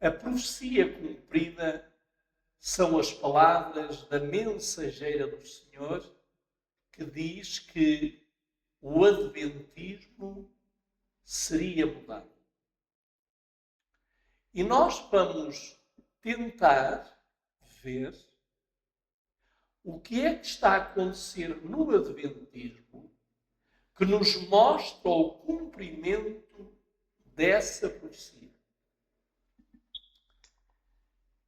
A profecia cumprida são as palavras da mensageira do Senhor, que diz que o adventismo seria mudado. E nós vamos tentar ver o que é que está a acontecer no adventismo que nos mostra o cumprimento dessa profecia.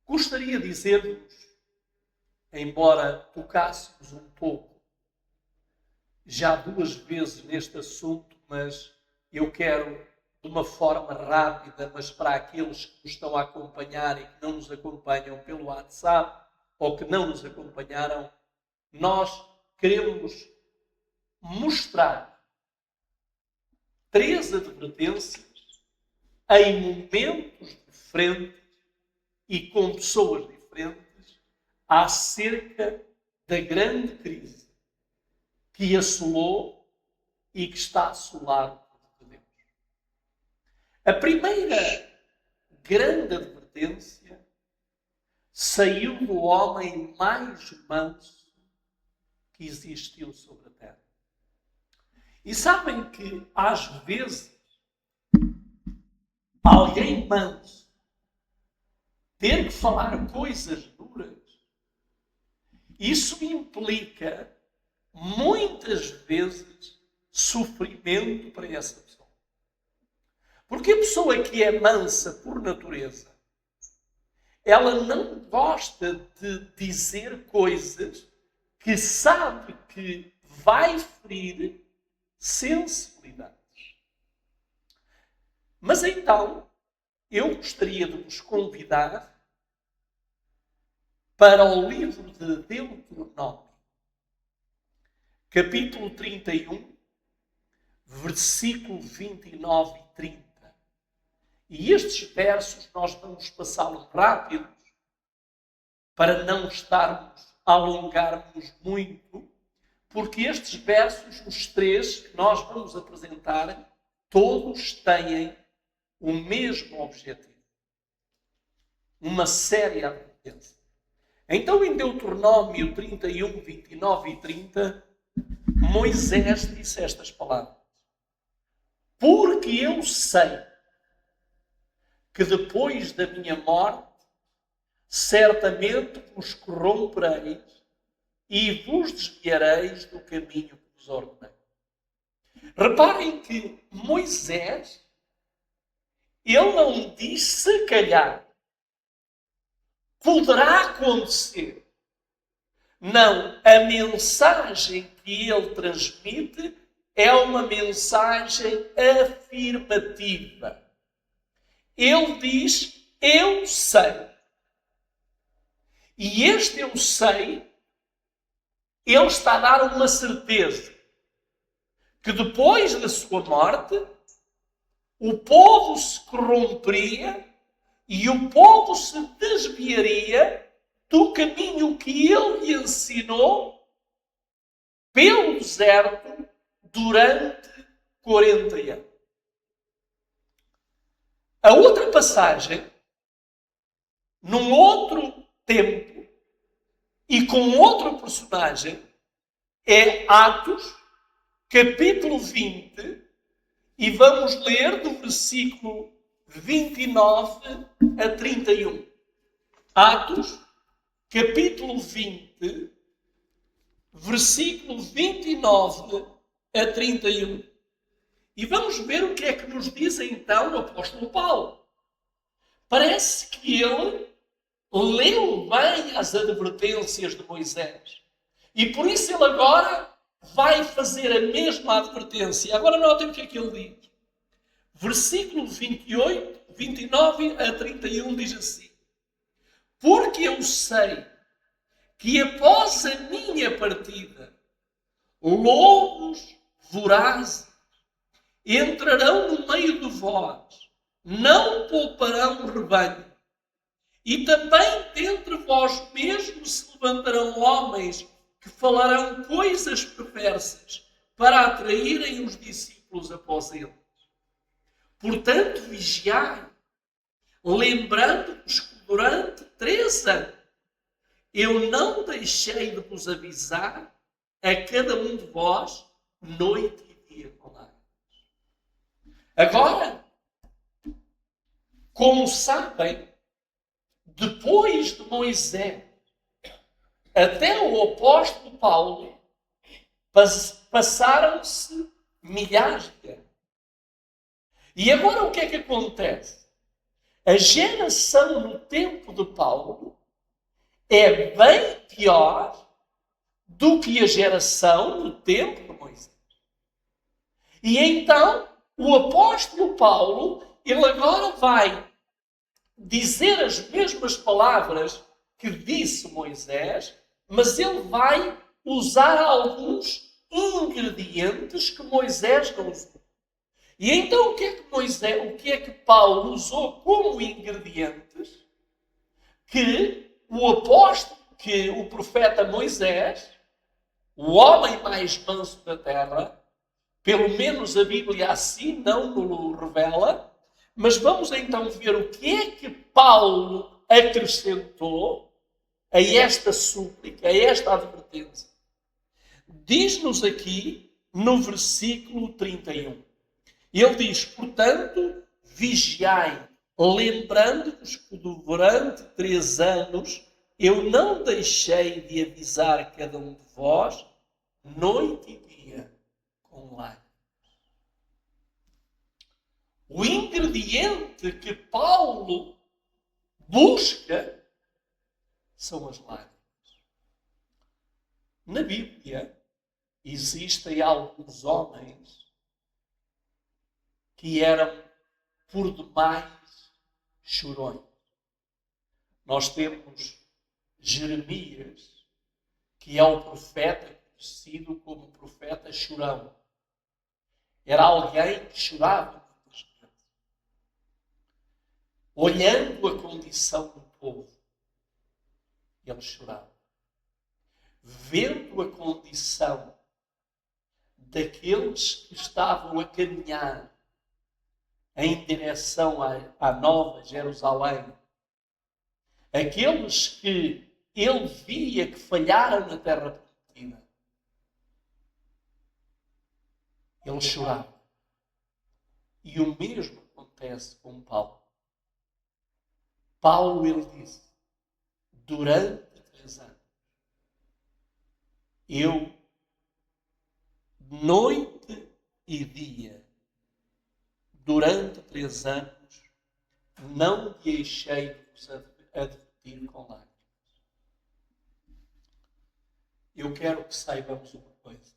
Gostaria de dizer-vos, embora tocássemos um pouco já 2 vezes neste assunto, mas eu quero de uma forma rápida, mas para aqueles que nos estão a acompanhar e que não nos acompanham pelo WhatsApp ou que não nos acompanharam, nós queremos mostrar 3 advertências em momentos diferentes e com pessoas diferentes acerca da grande crise que assolou e que está a assolar o povo de Deus. A primeira grande advertência saiu do homem mais manso que existiu sobre a terra. E sabem que, às vezes, alguém manso ter que falar coisas duras, isso implica, muitas vezes, sofrimento para essa pessoa. Porque a pessoa que é mansa por natureza, ela não gosta de dizer coisas que sabe que vai ferir sensibilidades. Mas então, eu gostaria de vos convidar para o livro de Deuteronômio, capítulo 31, versículo 29 e 30. E estes versos nós vamos passá-los rápidos para não estarmos a alongarmos muito, porque estes versos, os 3 que nós vamos apresentar, todos têm o mesmo objetivo. Uma séria advertência. Então, em Deuteronômio 31, 29 e 30, Moisés disse estas palavras: porque eu sei que depois da minha morte, certamente vos corrompereis e vos desviareis do caminho que vos ordenei. Reparem que Moisés, ele não diz se calhar, poderá acontecer. Não, a mensagem que ele transmite é uma mensagem afirmativa. Ele diz, eu sei. E este eu sei, ele está a dar uma certeza. Que depois da sua morte, o povo se corromperia e o povo se desviaria do caminho que ele lhe ensinou pelo deserto durante 40 anos. A outra passagem, num outro tempo e com outro personagem, é Atos, capítulo 20, e vamos ler do versículo 29 a 31. Atos, capítulo 20, versículo 29 a 31. E vamos ver o que é que nos diz então o apóstolo Paulo. Parece que ele leu bem as advertências de Moisés. E por isso ele agora vai fazer a mesma advertência. Agora notem o que é que ele diz. Versículo 28, 29 a 31 diz assim: porque eu sei que após a minha partida, lobos vorazes entrarão no meio de vós, não pouparão o rebanho. E também dentre vós mesmos se levantarão homens que falarão coisas perversas para atraírem os discípulos após eles. Portanto, vigiai, lembrando-vos que durante 3 anos eu não deixei de vos avisar a cada um de vós, noite e dia com lágrimas. Agora, como sabem, depois de Moisés até o apóstolo Paulo, passaram-se milhares de anos. E agora o que é que acontece? A geração no tempo de Paulo é bem pior do que a geração no tempo de Moisés. E então, o apóstolo Paulo, ele agora vai dizer as mesmas palavras que disse Moisés, mas ele vai usar alguns ingredientes que Moisés não usou. E então o que é que Paulo usou como ingredientes que o profeta Moisés, o homem mais manso da terra, pelo menos a Bíblia assim não nos revela, mas vamos então ver o que é que Paulo acrescentou a esta súplica, a esta advertência. Diz-nos aqui no versículo 31. Ele diz, portanto, vigiai, lembrando-vos que durante 3 anos eu não deixei de avisar cada um de vós, noite e dia, com lágrimas. O ingrediente que Paulo busca são as lágrimas. Na Bíblia existem alguns homens que eram por demais chorões. Nós temos Jeremias, que é o profeta conhecido como profeta chorão. Era alguém que chorava muitas vezes. Olhando a condição do povo, ele chorava. Vendo a condição daqueles que estavam a caminhar em direção à Nova Jerusalém, aqueles que ele via que falharam na terra prometida, ele chorava. E o mesmo acontece com Paulo. Paulo, ele disse, durante 3 anos, eu, noite e dia, durante 3 anos, não deixei de vos advertir com lágrimas. Eu quero que saibamos uma coisa.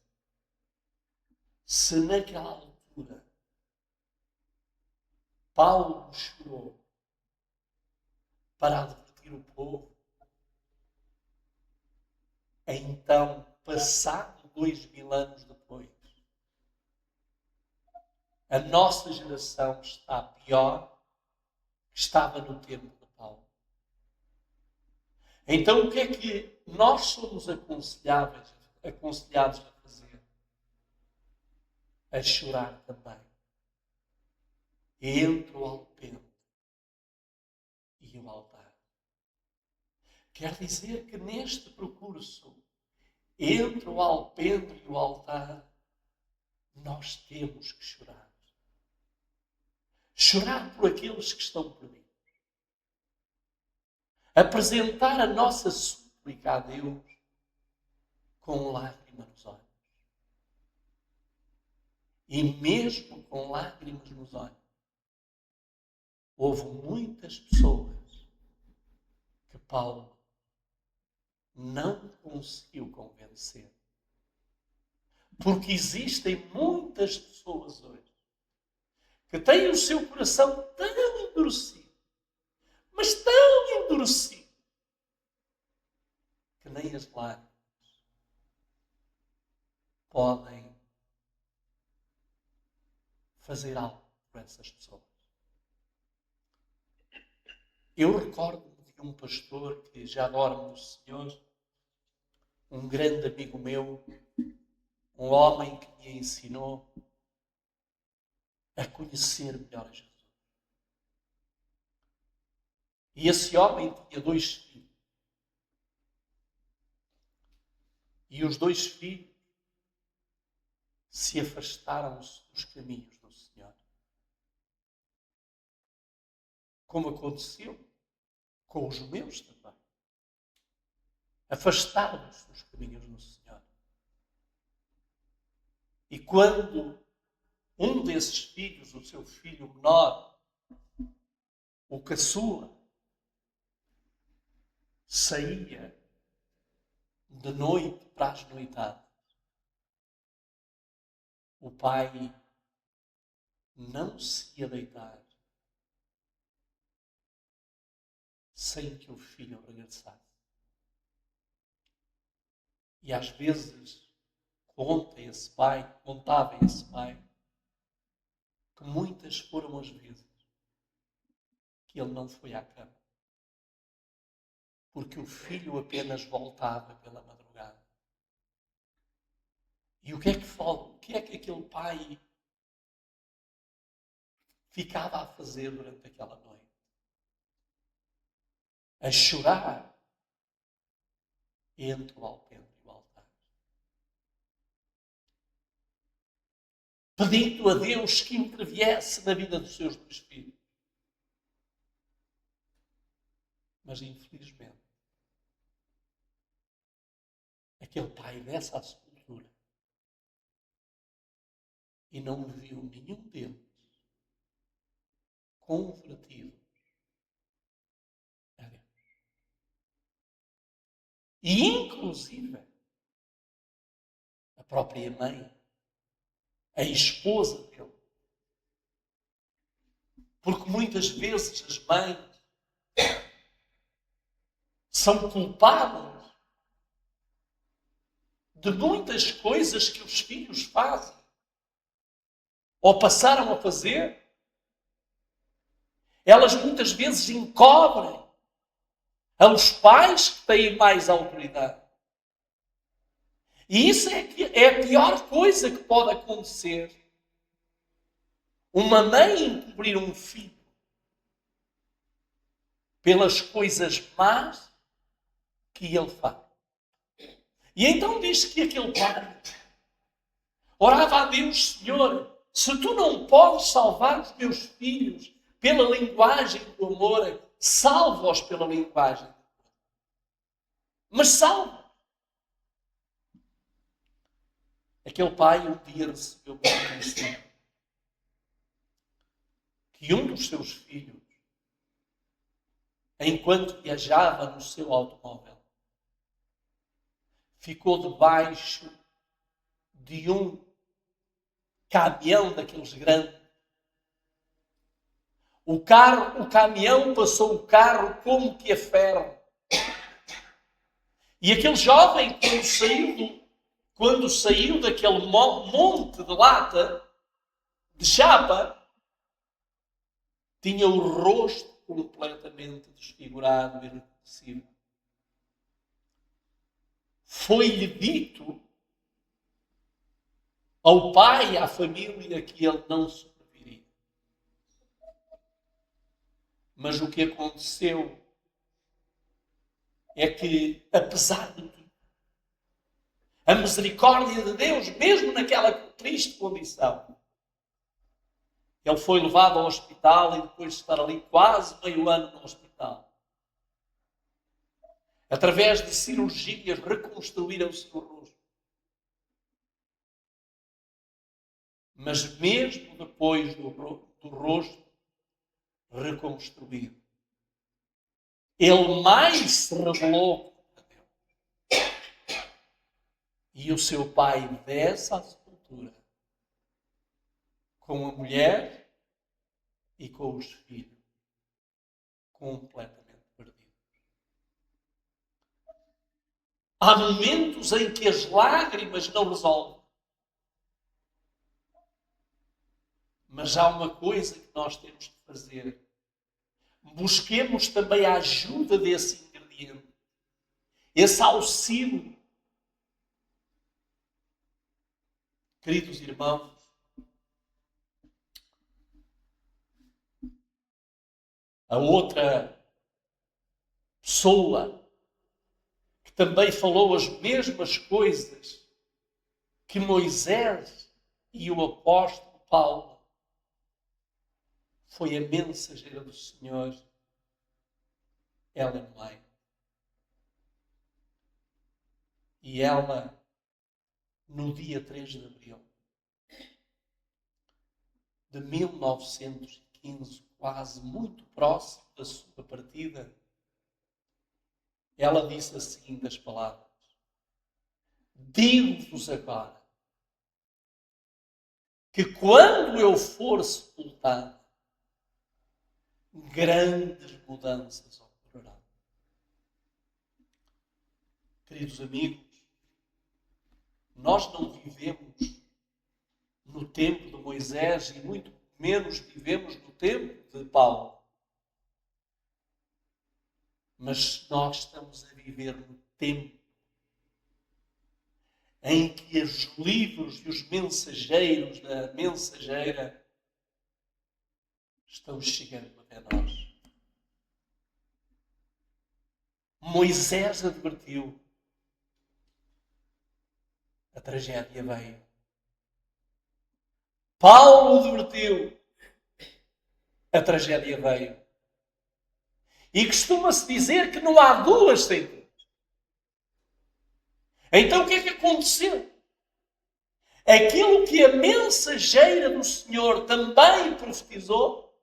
Se naquela altura Paulo chorou para advertir o povo, então, passado 2000 anos depois, a nossa geração está pior que estava no tempo de Paulo. Então, o que é que nós somos aconselhados a fazer? A chorar também. Entre o alpendre e o altar. Quer dizer que neste percurso, entre o alpendre e o altar, nós temos que chorar. Chorar por aqueles que estão perdidos. Apresentar a nossa súplica a Deus com lágrimas nos olhos. E mesmo com lágrimas nos olhos, houve muitas pessoas que Paulo não conseguiu convencer. Porque existem muitas pessoas hoje que têm o seu coração tão endurecido, mas tão endurecido, que nem as lágrimas podem fazer algo por essas pessoas. Eu recordo-me de um pastor que já dorme no Senhor, um grande amigo meu, um homem que me ensinou a conhecer melhor a Jesus. E esse homem tinha 2 filhos. E os 2 filhos se afastaram-se dos caminhos do Senhor. Como aconteceu com os meus também. Afastaram-se dos caminhos do Senhor. E quando um desses filhos, o seu filho menor, o caçula, saía de noite para as noitadas, o pai não se ia deitar sem que o filho regressasse. E às vezes contava esse pai, que muitas foram as vezes que ele não foi à cama. Porque o filho apenas voltava pela madrugada. E o que é que aquele pai ficava a fazer durante aquela noite? A chorar entre o alpendre e o altar. Pedindo a Deus que interviesse na vida dos seus 2 filhos. Mas infelizmente, aquele pai dessa sepultura e não viu nenhum deles convertido a Deus. E inclusive a própria mãe, a esposa dele. Porque muitas vezes as mães são culpadas de muitas coisas que os filhos fazem ou passaram a fazer. Elas muitas vezes encobrem aos pais que têm mais autoridade. E isso é a pior coisa que pode acontecer. Uma mãe encobrir um filho pelas coisas más que ele faz. E então diz que aquele pai orava a Deus: Senhor, se tu não podes salvar os meus filhos pela linguagem do amor, salva-os pela linguagem. Mas salva. Aquele pai um dia recebeu uma missão que um dos seus filhos, enquanto viajava no seu automóvel, ficou debaixo de um caminhão daqueles grandes. O caminhão passou o carro como que a ferro. E aquele jovem, quando saiu daquele monte de lata, de chapa, tinha o rosto completamente desfigurado e reconhecível. Foi-lhe dito ao pai e à família que ele não sobreviveria. Mas o que aconteceu é que, apesar de tudo, a misericórdia de Deus, mesmo naquela triste condição, ele foi levado ao hospital e depois de estar ali quase meio ano no hospital, através de cirurgias, reconstruíram o seu rosto. Mas mesmo depois do rosto reconstruído, ele mais se rebelou contra Deus. E o seu pai desce à sepultura com a mulher e com os filhos completamente perdidos. Há momentos em que as lágrimas não resolvem. Mas há uma coisa que nós temos de fazer. Busquemos também a ajuda desse ingrediente, esse auxílio. Queridos irmãos, a outra pessoa que também falou as mesmas coisas que Moisés e o apóstolo Paulo foi a mensageira do Senhor, Ellen White. E ela, no dia 3 de abril de 1915, quase muito próximo da sua partida, ela disse assim das palavras: digo-vos agora que quando eu for sepultado, grandes mudanças ocorrerão. Queridos amigos, nós não vivemos no tempo de Moisés e muito menos vivemos no tempo de Paulo. Mas nós estamos a viver no tempo em que os livros e os mensageiros da mensageira estão chegando até nós. Moisés advertiu. A tragédia veio. Paulo advertiu. A tragédia veio. E costuma-se dizer que não há duas sem três. Então o que é que aconteceu? Aquilo que a mensageira do Senhor também profetizou,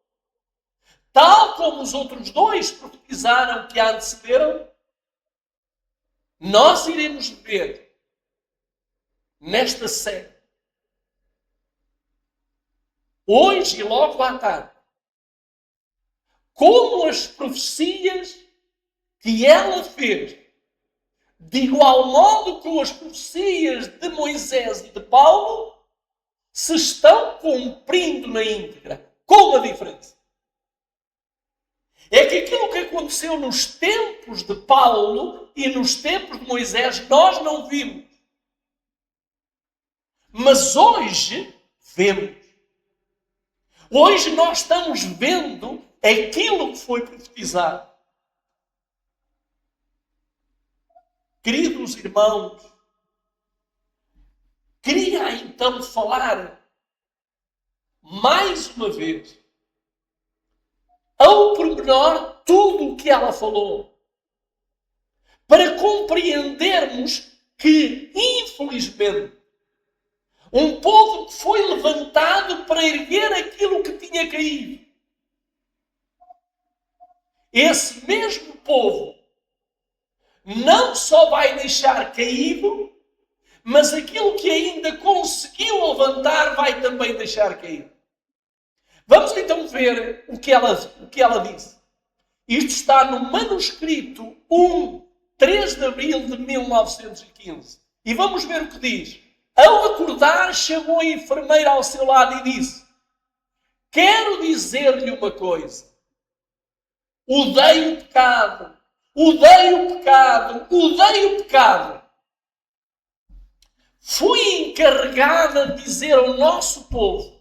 tal como os outros dois profetizaram que a antecederam, nós iremos ver nesta série, hoje e logo à tarde, como as profecias que ela fez, de igual modo com as profecias de Moisés e de Paulo, se estão cumprindo na íntegra. Com uma diferença. É que aquilo que aconteceu nos tempos de Paulo e nos tempos de Moisés, nós não vimos. Mas hoje, vemos. Hoje nós estamos vendo aquilo que foi profetizado. Queridos irmãos, queria então falar mais uma vez ao pormenor tudo o que ela falou, para compreendermos que, infelizmente, um povo que foi levantado para erguer aquilo que tinha caído, esse mesmo povo não só vai deixar caído, mas aquilo que ainda conseguiu levantar vai também deixar cair. Vamos então ver o que ela disse. Isto está no manuscrito 3 de abril de 1915. E vamos ver o que diz. Ao acordar, chamou a enfermeira ao seu lado e disse: quero dizer-lhe uma coisa. Odeio o pecado. Odeio o pecado. Odeio o pecado. Fui encarregada de dizer ao nosso povo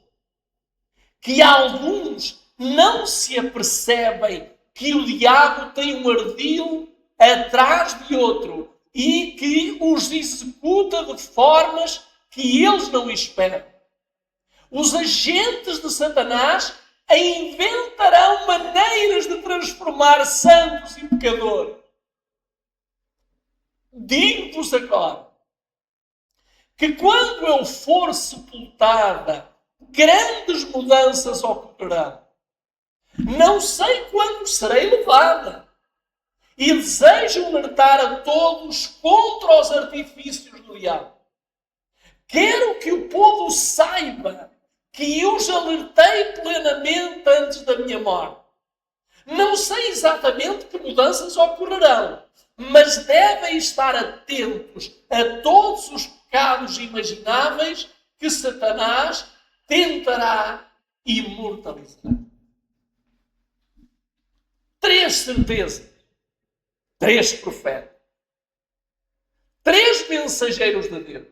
que alguns não se apercebem que o diabo tem um ardil atrás de outro e que os executa de formas que eles não esperam. Os agentes de Satanás inventarão maneiras de transformar santos em pecadores. Digo-vos agora que quando eu for sepultada, grandes mudanças ocorrerão. Não sei quando serei levada. E desejo alertar a todos contra os artifícios do diabo. Quero que o povo saiba que os alertei plenamente antes da minha morte. Não sei exatamente que mudanças ocorrerão, mas devem estar atentos a todos os pecados imagináveis que Satanás tentará imortalizar. 3 certezas, 3 profetas, 3 mensageiros de Deus,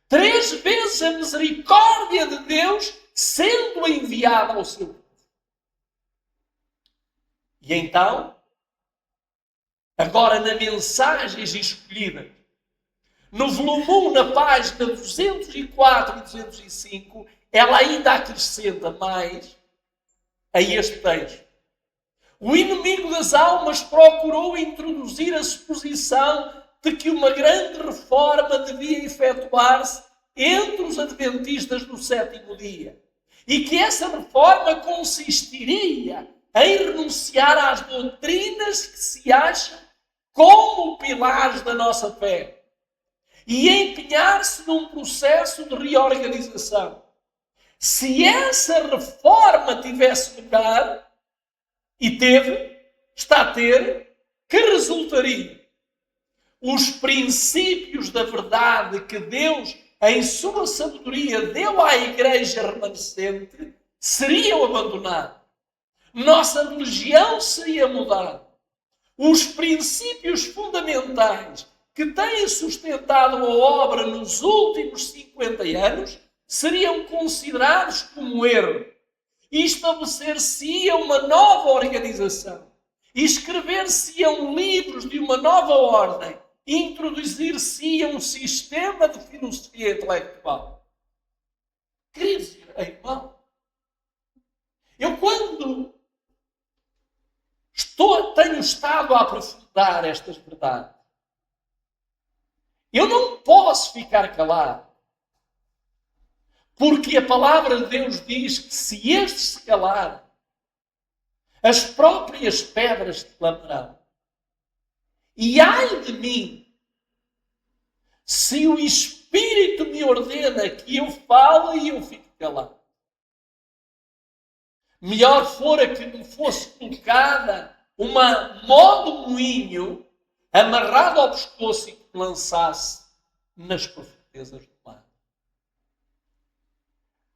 3 vezes a misericórdia de Deus sendo enviada ao seu povo. E então, Agora, na Mensagens Escolhidas, no volume 1, na página 204 e 205, ela ainda acrescenta mais a este texto. O inimigo das almas procurou introduzir a suposição de que uma grande reforma devia efetuar-se entre os adventistas do sétimo dia e que essa reforma consistiria em renunciar às doutrinas que se acham como pilares da nossa fé e empenhar-se num processo de reorganização. Se essa reforma tivesse lugar, e está a ter, que resultaria? Os princípios da verdade que Deus, em sua sabedoria, deu à igreja remanescente, seriam abandonados. Nossa religião seria mudada. Os princípios fundamentais que têm sustentado a obra nos últimos 50 anos seriam considerados como erro. E estabelecer-se-ia uma nova organização. E escrever-se-iam livros de uma nova ordem. E introduzir-se-ia um sistema de filosofia intelectual. Queridos irmãos, eu quando tenho estado a aprofundar estas verdades, eu não posso ficar calado. Porque a palavra de Deus diz que se estes se calarem, as próprias pedras clamarão. E ai de mim, se o Espírito me ordena que eu fale e eu fique calado. Melhor fora que me fosse colocada uma mó de moinho amarrado ao pescoço e que me lançasse nas profundezas do mar.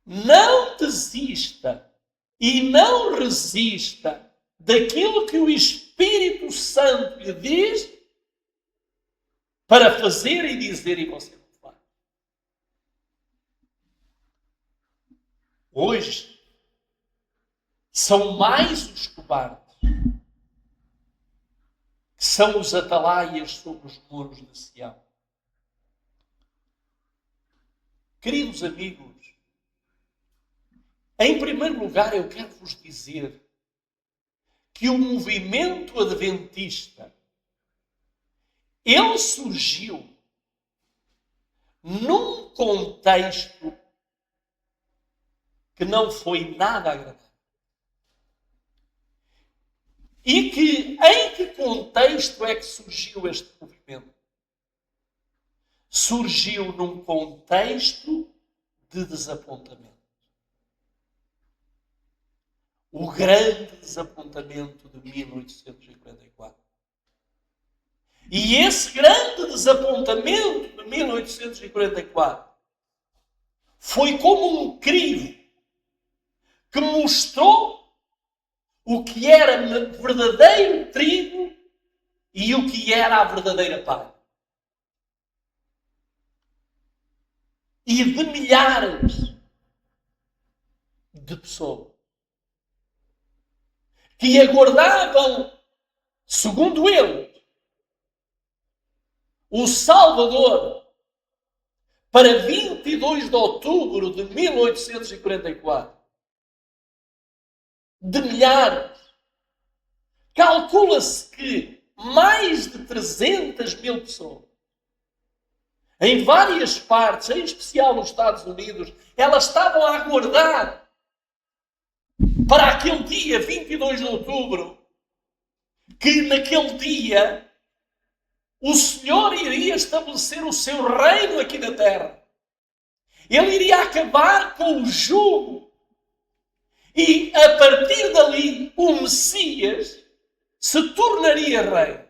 Não desista e não resista daquilo que o Espírito Santo lhe diz para fazer e dizer e você não faz. Hoje são mais os cobardes que são os atalaias sobre os muros de Sião. Queridos amigos, em primeiro lugar, eu quero vos dizer que o movimento adventista, ele surgiu num contexto que não foi nada agradável. E em que contexto é que surgiu este movimento? Surgiu num contexto de desapontamento. O grande desapontamento de 1844. E esse grande desapontamento de 1844 foi como um crivo que mostrou o que era verdadeiro trigo e o que era a verdadeira palha. E de milhares de pessoas que aguardavam, segundo ele, o Salvador para 22 de outubro de 1844. De milhares. Calcula-se que mais de 300 mil pessoas, em várias partes, em especial nos Estados Unidos, elas estavam a aguardar para aquele dia, 22 de outubro, que naquele dia o Senhor iria estabelecer o seu reino aqui na terra. Ele iria acabar com o jugo. E a partir dali, o Messias se tornaria rei.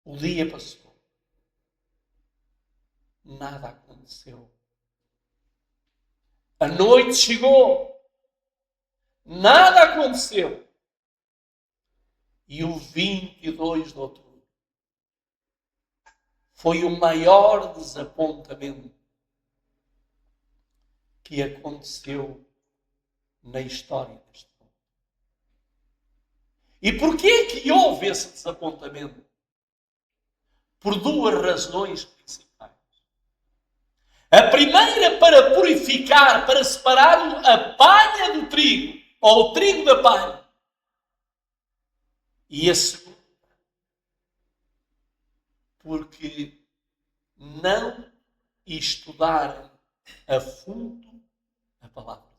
O dia passou. Nada aconteceu. A noite chegou. Nada aconteceu. E o 22 de outubro foi o maior desapontamento que aconteceu na história deste mundo. E porquê que houve esse desapontamento? Por duas razões principais. A primeira, para purificar, para separar a palha do trigo, ou o trigo da palha. E a segunda, porque não estudaram a fundo a palavra.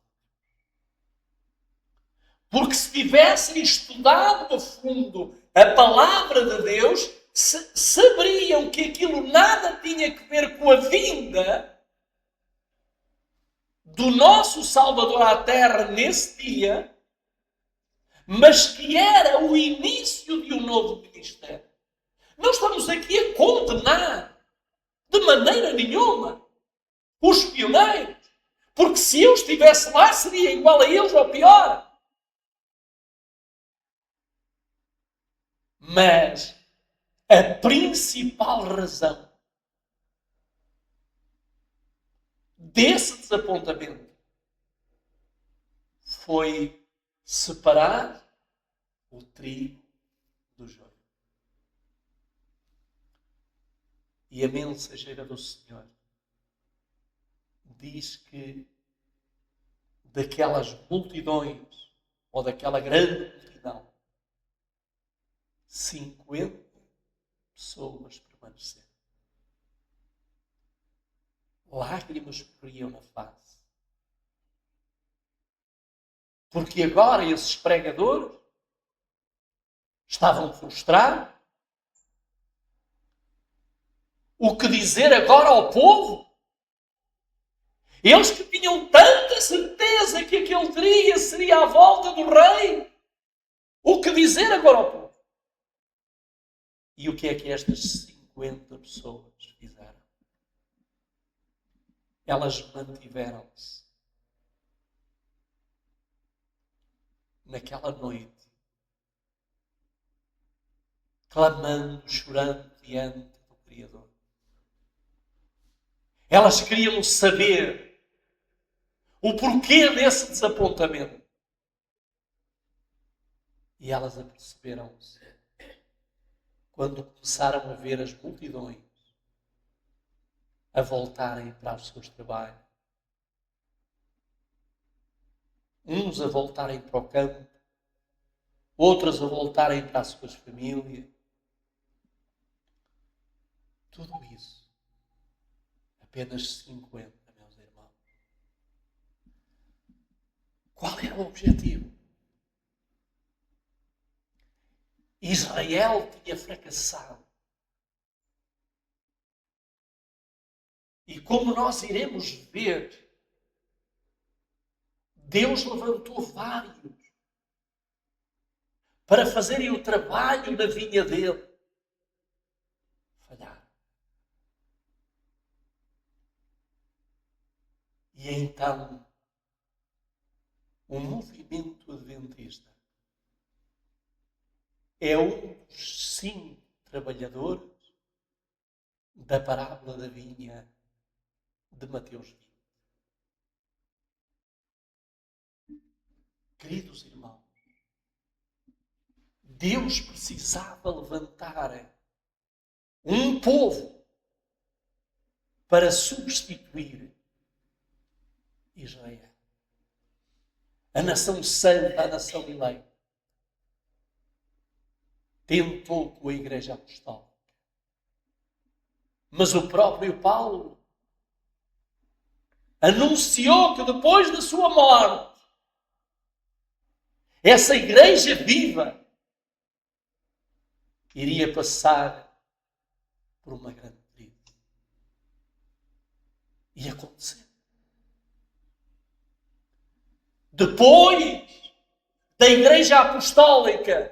Porque se tivessem estudado a fundo a palavra de Deus, saberiam que aquilo nada tinha que ver com a vinda do nosso Salvador à Terra nesse dia, mas que era o início de um novo ministério. Não estamos aqui a condenar de maneira nenhuma os pioneiros, porque se eu estivesse lá seria igual a eles ou pior. Mas a principal razão desse desapontamento foi separar o trigo do joio. E a mensageira do Senhor diz que daquelas multidões, ou daquela grande multidão, 50 pessoas permaneceram. Lágrimas corriam na face. Porque agora esses pregadores estavam frustrados. O que dizer agora ao povo? Eles que tinham tanta certeza que aquele dia seria à volta do rei. O que dizer agora ao povo? E o que é que estas 50 pessoas fizeram? Elas mantiveram-se naquela noite, clamando, chorando diante do Criador. Elas queriam saber o porquê desse desapontamento. E elas aperceberam-se quando começaram a ver as multidões a voltarem para os seus trabalhos. Uns a voltarem para o campo, outros a voltarem para as suas famílias. Tudo isso. Apenas 50, meus irmãos. Qual era o objetivo? Israel tinha fracassado. E como nós iremos ver, Deus levantou vários para fazerem o trabalho na vinha dele. Falharam. E então, o movimento adventista é um dos 5 trabalhadores da parábola da vinha de Mateus 20. Queridos irmãos, Deus precisava levantar um povo para substituir Israel. A nação santa, a nação eleita. Tentou com a Igreja Apostólica. Mas o próprio Paulo anunciou que depois da sua morte, essa igreja viva iria passar por uma grande crise. E aconteceu. Depois da Igreja Apostólica,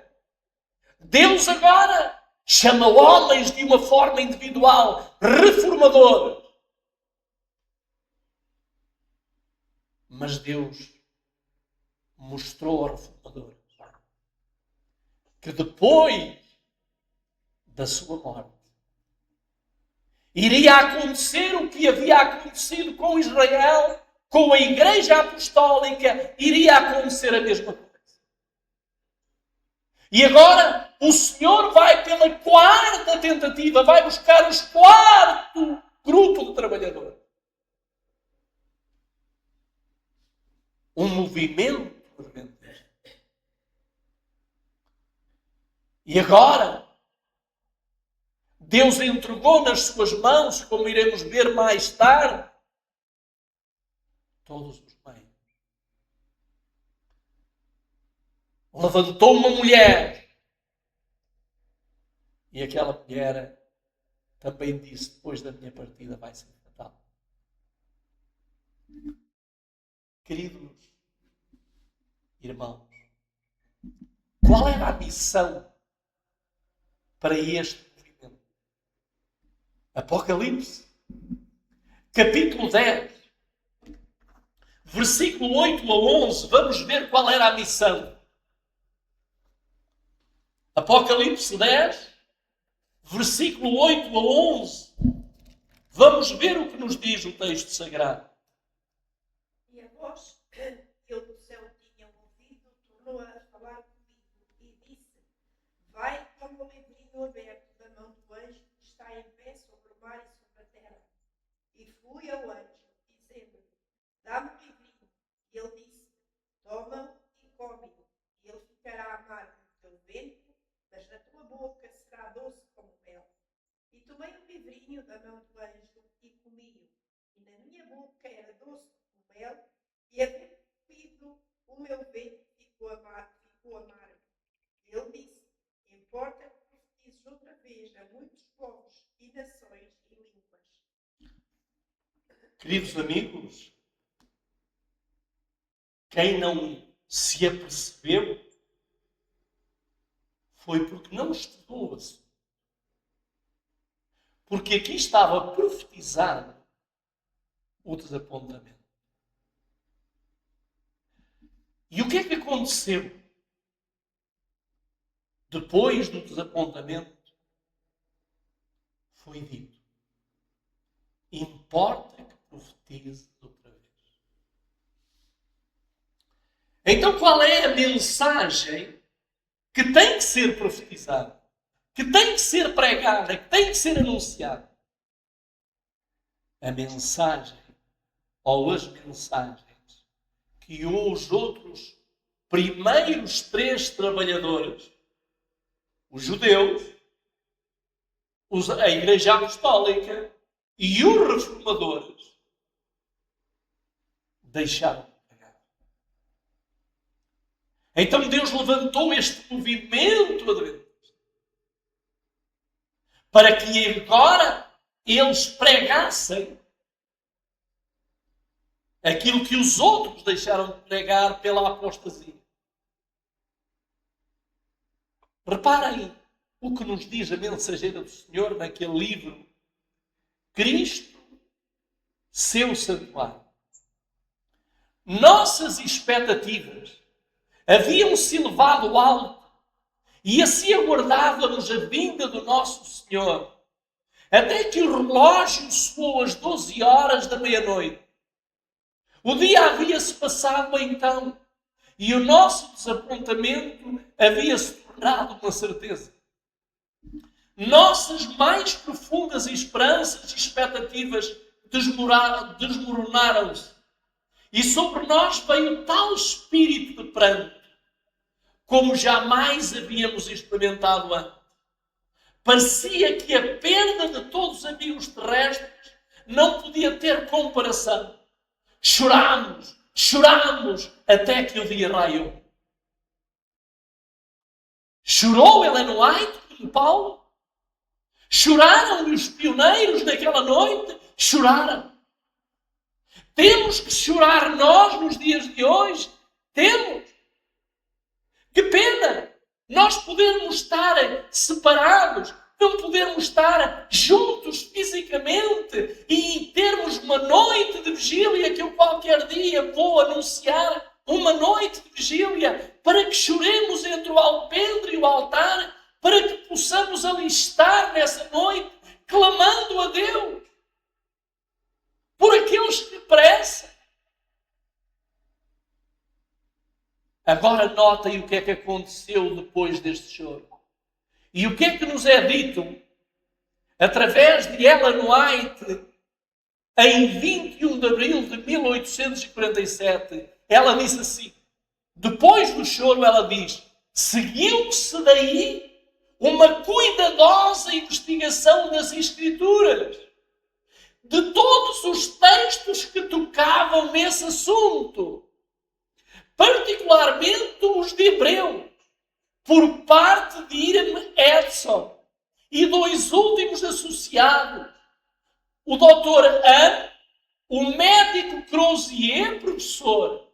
Deus agora chama homens de uma forma individual, reformadores. Mas Deus mostrou aos reformadores que depois da sua morte iria acontecer o que havia acontecido com Israel, com a Igreja Apostólica, iria acontecer a mesma coisa. E agora o Senhor vai pela quarta tentativa, vai buscar os quarto grupo de trabalhadores. Um movimento. E agora, Deus entregou nas suas mãos, como iremos ver mais tarde, todos os meios. Levantou uma mulher. E aquela mulher também disse, depois da minha partida vai ser fatal. Queridos irmãos, qual era a missão para este movimento? Apocalipse, capítulo 10, versículo 8 a 11, vamos ver qual era a missão. Apocalipse 10, versículo 8 a 11, vamos ver o que nos diz o texto sagrado. E a voz que eu do céu tinha ouvido tornou a falar comigo e disse: vai, toma o livrinho aberto da mão do anjo que está em pé sobre o mar e sobre a terra. E fui ao anjo, dizendo-lhe: dá-me o livrinho. E ele disse: toma-o e come-o. E ele ficará amargo no teu ventre, mas na tua boca será doce como mel. E tomei o livrinho da mão do anjo e comi-o. E na minha boca era doce como mel, e havendo comido o meu ventre ficou amargo. Ele disse: importa que profetizes outra vez a muitos povos e nações e línguas. Queridos amigos, quem não se apercebeu foi porque não estudou assim. Porque aqui estava profetizado o desapontamento. E o que é que aconteceu depois do desapontamento? Foi dito: importa que profetize outra vez. Então qual é a mensagem que tem que ser profetizada, que tem que ser pregada, que tem que ser anunciada? A mensagem ou as mensagens que os outros primeiros 3 trabalhadores, os judeus, a Igreja Apostólica e os reformadores, deixaram de pregar. Então Deus levantou este movimento adventista para que agora eles pregassem aquilo que os outros deixaram de pregar pela apostasia. Reparem o que nos diz a mensageira do Senhor naquele livro: Cristo, seu santuário. Nossas expectativas haviam-se elevado alto e assim aguardávamos a vinda do nosso Senhor, até que o relógio soou às 12 horas da meia-noite. O dia havia-se passado então e o nosso desapontamento havia-se tornado uma certeza. Nossas mais profundas esperanças e expectativas desmoronaram-se e sobre nós veio tal espírito de pranto como jamais havíamos experimentado antes. Parecia que a perda de todos os amigos terrestres não podia ter comparação. Chorámos até que o dia raiou. Chorou Ellen White como Paulo? Choraram os pioneiros naquela noite? Choraram. Temos que chorar nós nos dias de hoje? Temos. Que pena nós podermos estar separados, não podermos estar juntos fisicamente e termos uma noite de vigília que eu qualquer dia vou anunciar, uma noite de vigília para que choremos entre o alpendre e o altar, para que possamos ali estar nessa noite clamando a Deus por aqueles que perecem. Agora notem o que é que aconteceu depois deste choro. E o que é que nos é dito através de Ellen White em 21 de abril de 1847. Ela disse assim, depois do choro ela diz, seguiu-se daí uma cuidadosa investigação das Escrituras, de todos os textos que tocavam nesse assunto, particularmente os de Hebreus, por parte de Hiram Edson e dois últimos associados, o Dr. Anne, o médico Crozier, professor.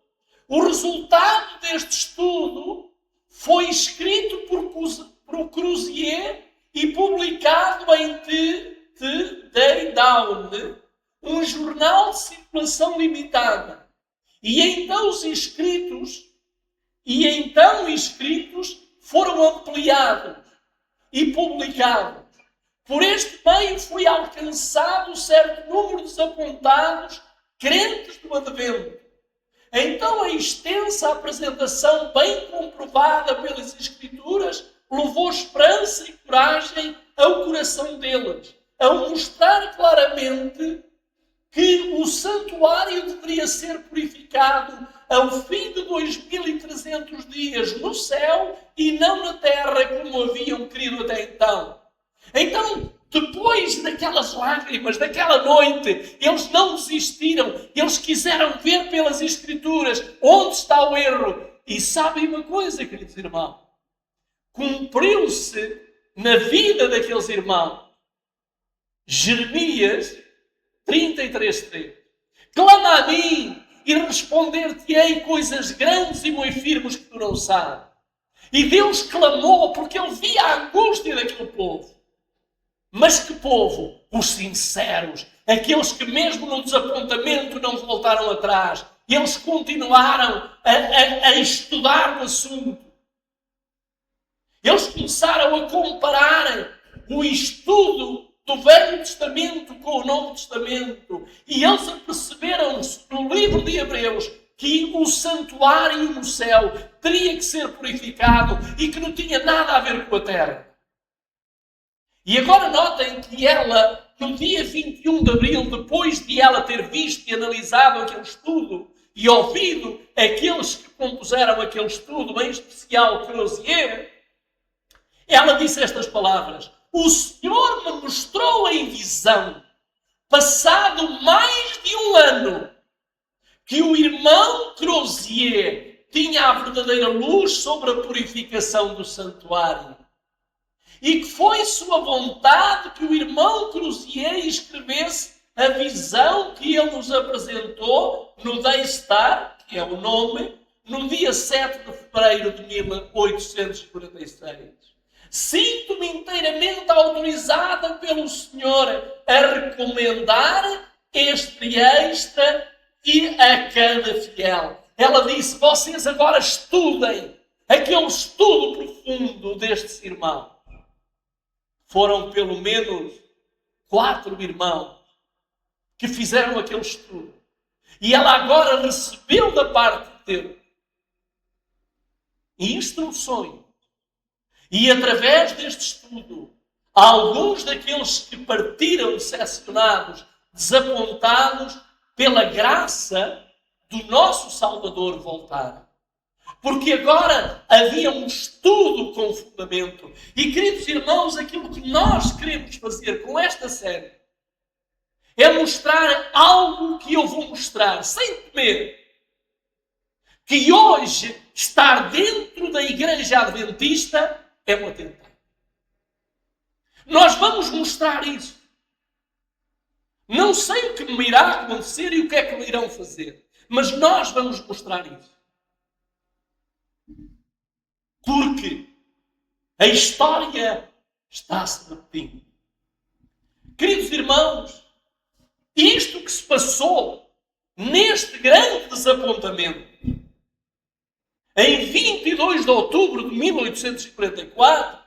O resultado deste estudo foi escrito por Crozier e publicado em The Day Down, um jornal de circulação limitada. E então os escritos foram ampliados e publicados. Por este meio foi alcançado um certo número de desapontados crentes do Advento. Então a extensa apresentação bem comprovada pelas Escrituras levou esperança e coragem ao coração deles, ao mostrar claramente que o santuário deveria ser purificado ao fim de 2300 dias no céu e não na terra como haviam querido até então. Então, depois daquelas lágrimas, daquela noite, eles não desistiram. Eles quiseram ver pelas Escrituras onde está o erro. E sabem uma coisa, queridos irmãos? Cumpriu-se na vida daqueles irmãos Jeremias 33:3. Clama a mim e responder-te-ei coisas grandes e muito firmes que tu não sabes. E Deus clamou porque ele via a angústia daquele povo. Mas que povo? Os sinceros, aqueles que mesmo no desapontamento não voltaram atrás. Eles continuaram a estudar o assunto. Eles começaram a comparar o estudo do Velho Testamento com o Novo Testamento. E eles aperceberam-se no livro de Hebreus que o santuário no céu teria que ser purificado e que não tinha nada a ver com a terra. E agora notem que ela, no dia 21 de abril, depois de ela ter visto e analisado aquele estudo e ouvido aqueles que compuseram aquele estudo, em especial Crozier, ela disse estas palavras: o Senhor me mostrou em visão, passado mais de um ano, que o irmão Crozier tinha a verdadeira luz sobre a purificação do santuário. E que foi sua vontade que o irmão Crozier escrevesse a visão que ele nos apresentou no Daystar, que é o nome, no dia 7 de fevereiro de 1846. Sinto-me inteiramente autorizada pelo Senhor a recomendar este extra e a cada fiel. Ela disse, vocês agora estudem aquele estudo profundo destes irmãos. Foram pelo menos 4 irmãos que fizeram aquele estudo. E ela agora recebeu da parte de Deus instruções. E através deste estudo, alguns daqueles que partiram decepcionados, desapontados, pela graça do nosso Salvador voltaram. Porque agora havia um estudo com fundamento. E, queridos irmãos, aquilo que nós queremos fazer com esta série é mostrar algo que eu vou mostrar, sem temer. Que hoje, estar dentro da Igreja Adventista é um atentado. Nós vamos mostrar isso. Não sei o que me irá acontecer e o que é que me irão fazer. Mas nós vamos mostrar isso. Porque a história está-se repetindo. Queridos irmãos, isto que se passou neste grande desapontamento, em 22 de outubro de 1844,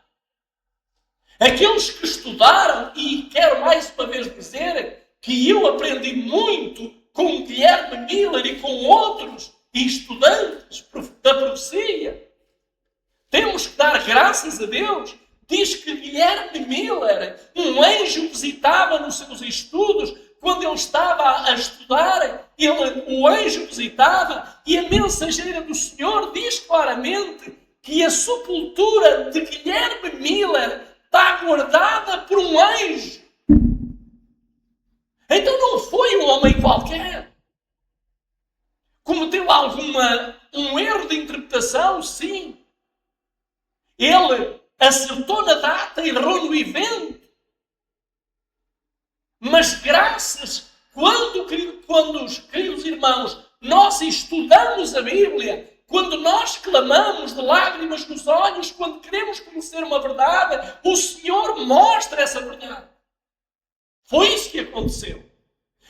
aqueles que estudaram, e quero mais uma vez dizer que eu aprendi muito com Guilherme Miller e com outros e estudantes da profecia. Temos que dar graças a Deus. Diz que Guilherme Miller, um anjo visitava nos seus estudos, quando ele estava a estudar, o anjo visitava, e a mensageira do Senhor diz claramente que a sepultura de Guilherme Miller está guardada por um anjo. Então não foi um homem qualquer. Cometeu um erro de interpretação? Sim. Ele acertou na data e errou no evento. Mas queridos irmãos, nós estudamos a Bíblia, quando nós clamamos de lágrimas nos olhos, quando queremos conhecer uma verdade, o Senhor mostra essa verdade. Foi isso que aconteceu.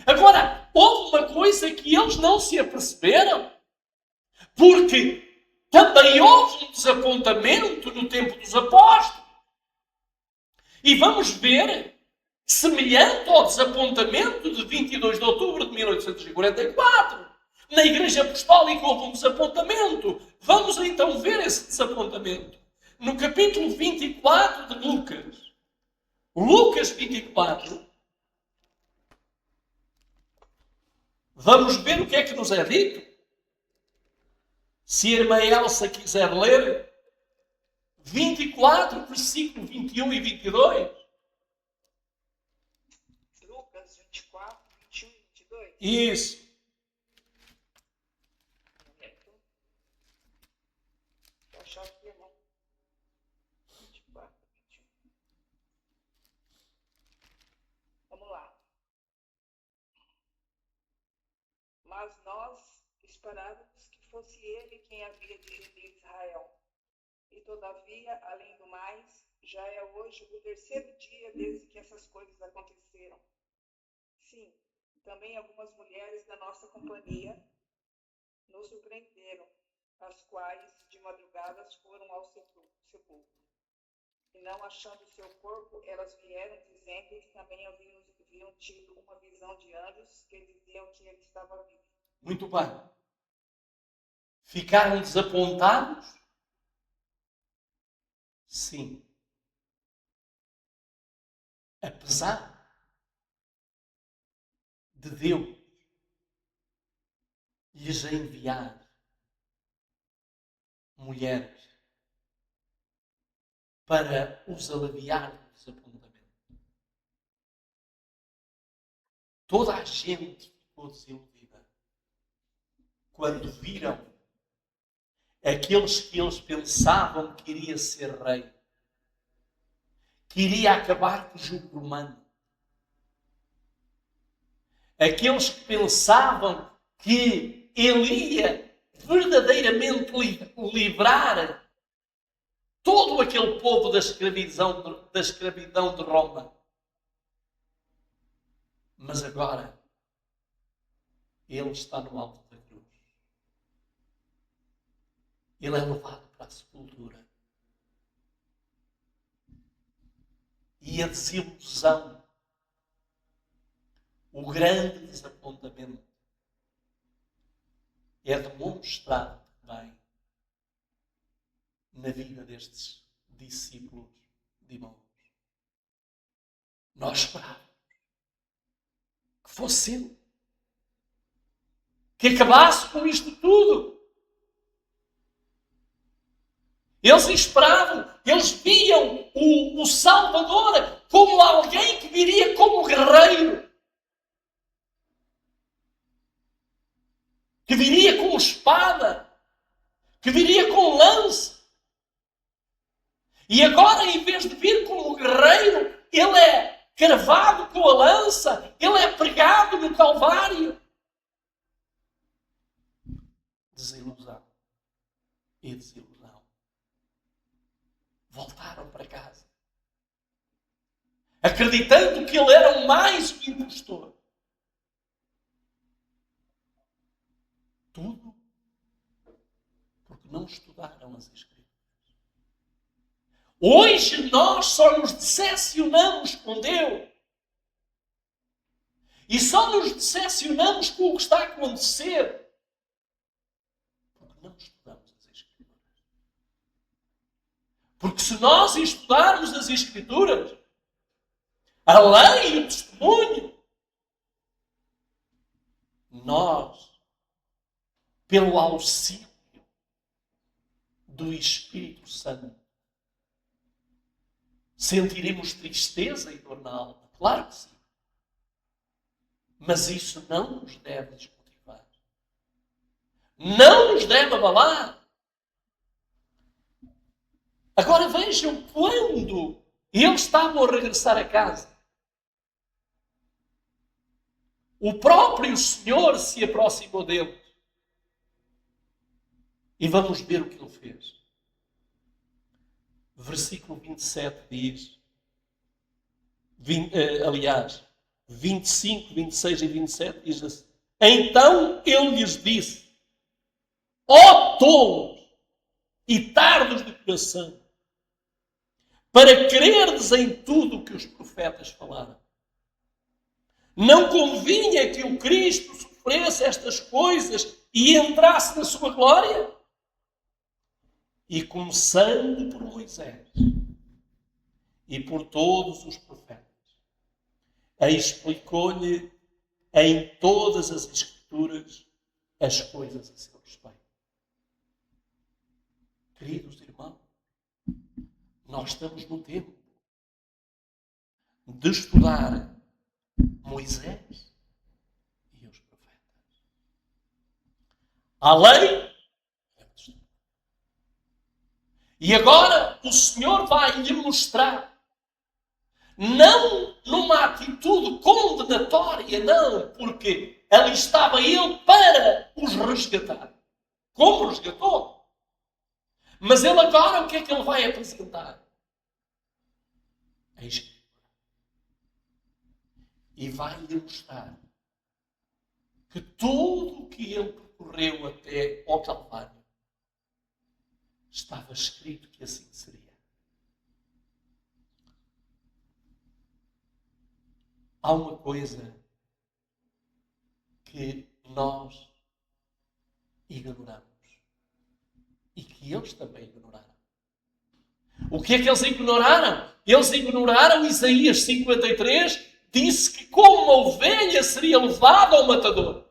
Agora, houve uma coisa que eles não se aperceberam, porque também houve um desapontamento no tempo dos apóstolos. E vamos ver, semelhante ao desapontamento de 22 de outubro de 1844. Na Igreja Apostólica houve um desapontamento. Vamos então ver esse desapontamento. No capítulo 24 de Lucas. Lucas 24. Vamos ver o que é que nos é dito. Se a irmã Elsa quiser ler, 24, versículo 21 e 22. Lucas 24, 21 e 22. Isso. Vou achar aqui, irmão. 24, 21. Vamos lá. Mas nós esperávamos que fosse ele quem havia de redimir Israel. E todavia, além do mais, já é hoje o terceiro dia desde que essas coisas aconteceram. Sim, também algumas mulheres da nossa companhia nos surpreenderam, as quais de madrugadas foram ao sepulcro. E não achando seu corpo, elas vieram dizendo que também haviam tido uma visão de anjos que diziam que ele estava vivo. Muito bem. Ficaram desapontados? Sim. Apesar de Deus lhes enviar mulheres para os aliviar do desapontamento. Toda a gente ficou desiludida quando viram aqueles que eles pensavam que iria ser rei, que iria acabar com o jugo romano, aqueles que pensavam que ele ia verdadeiramente livrar todo aquele povo da escravidão de Roma. Mas agora ele está no alto da cruz. Ele é levado para a sepultura. E a desilusão, o grande desapontamento, é demonstrado também na vida destes discípulos de Emaús. Nós esperávamos que fosse ele, que acabasse com isto tudo. Eles esperavam, eles viam o Salvador como alguém que viria como guerreiro, que viria com espada, que viria com lança. E agora, em vez de vir como guerreiro, ele é cravado com a lança, ele é pregado no Calvário. Desilusão e desilusão. Voltaram para casa, acreditando que ele era mais um impostor. Tudo porque não estudaram as Escrituras. Hoje nós só nos decepcionamos com Deus. E só nos decepcionamos com o que está a acontecer. se nós estudarmos as Escrituras, a lei e o testemunho, nós, pelo auxílio do Espírito Santo, sentiremos tristeza e dor na alma. Claro que sim. Mas isso não nos deve desmotivar. Não nos deve abalar. Agora vejam, quando eles estavam a regressar a casa, o próprio Senhor se aproximou deles. E vamos ver o que ele fez. Versículo 27 diz, 25, 26 e 27 diz assim: então ele lhes disse: ó tolos e tardos de coração, para crerdes em tudo o que os profetas falaram. Não convinha que o Cristo sofresse estas coisas e entrasse na sua glória? E começando por Moisés e por todos os profetas, explicou-lhe em todas as Escrituras as coisas a seu respeito. Queridos irmãos, nós estamos no tempo de estudar Moisés e os profetas. A lei. E agora o Senhor vai lhe mostrar, não numa atitude condenatória, não, porque ali estava ele para os resgatar. Como resgatou? Mas ele agora, o que é que ele vai apresentar? A Escritura. E vai-lhe mostrar que tudo o que ele percorreu até ao Calvário estava escrito que assim seria. Há uma coisa que nós ignoramos e que eles também ignoraram. O que é que eles ignoraram? Eles ignoraram Isaías 53, disse que como uma ovelha seria levada ao matador.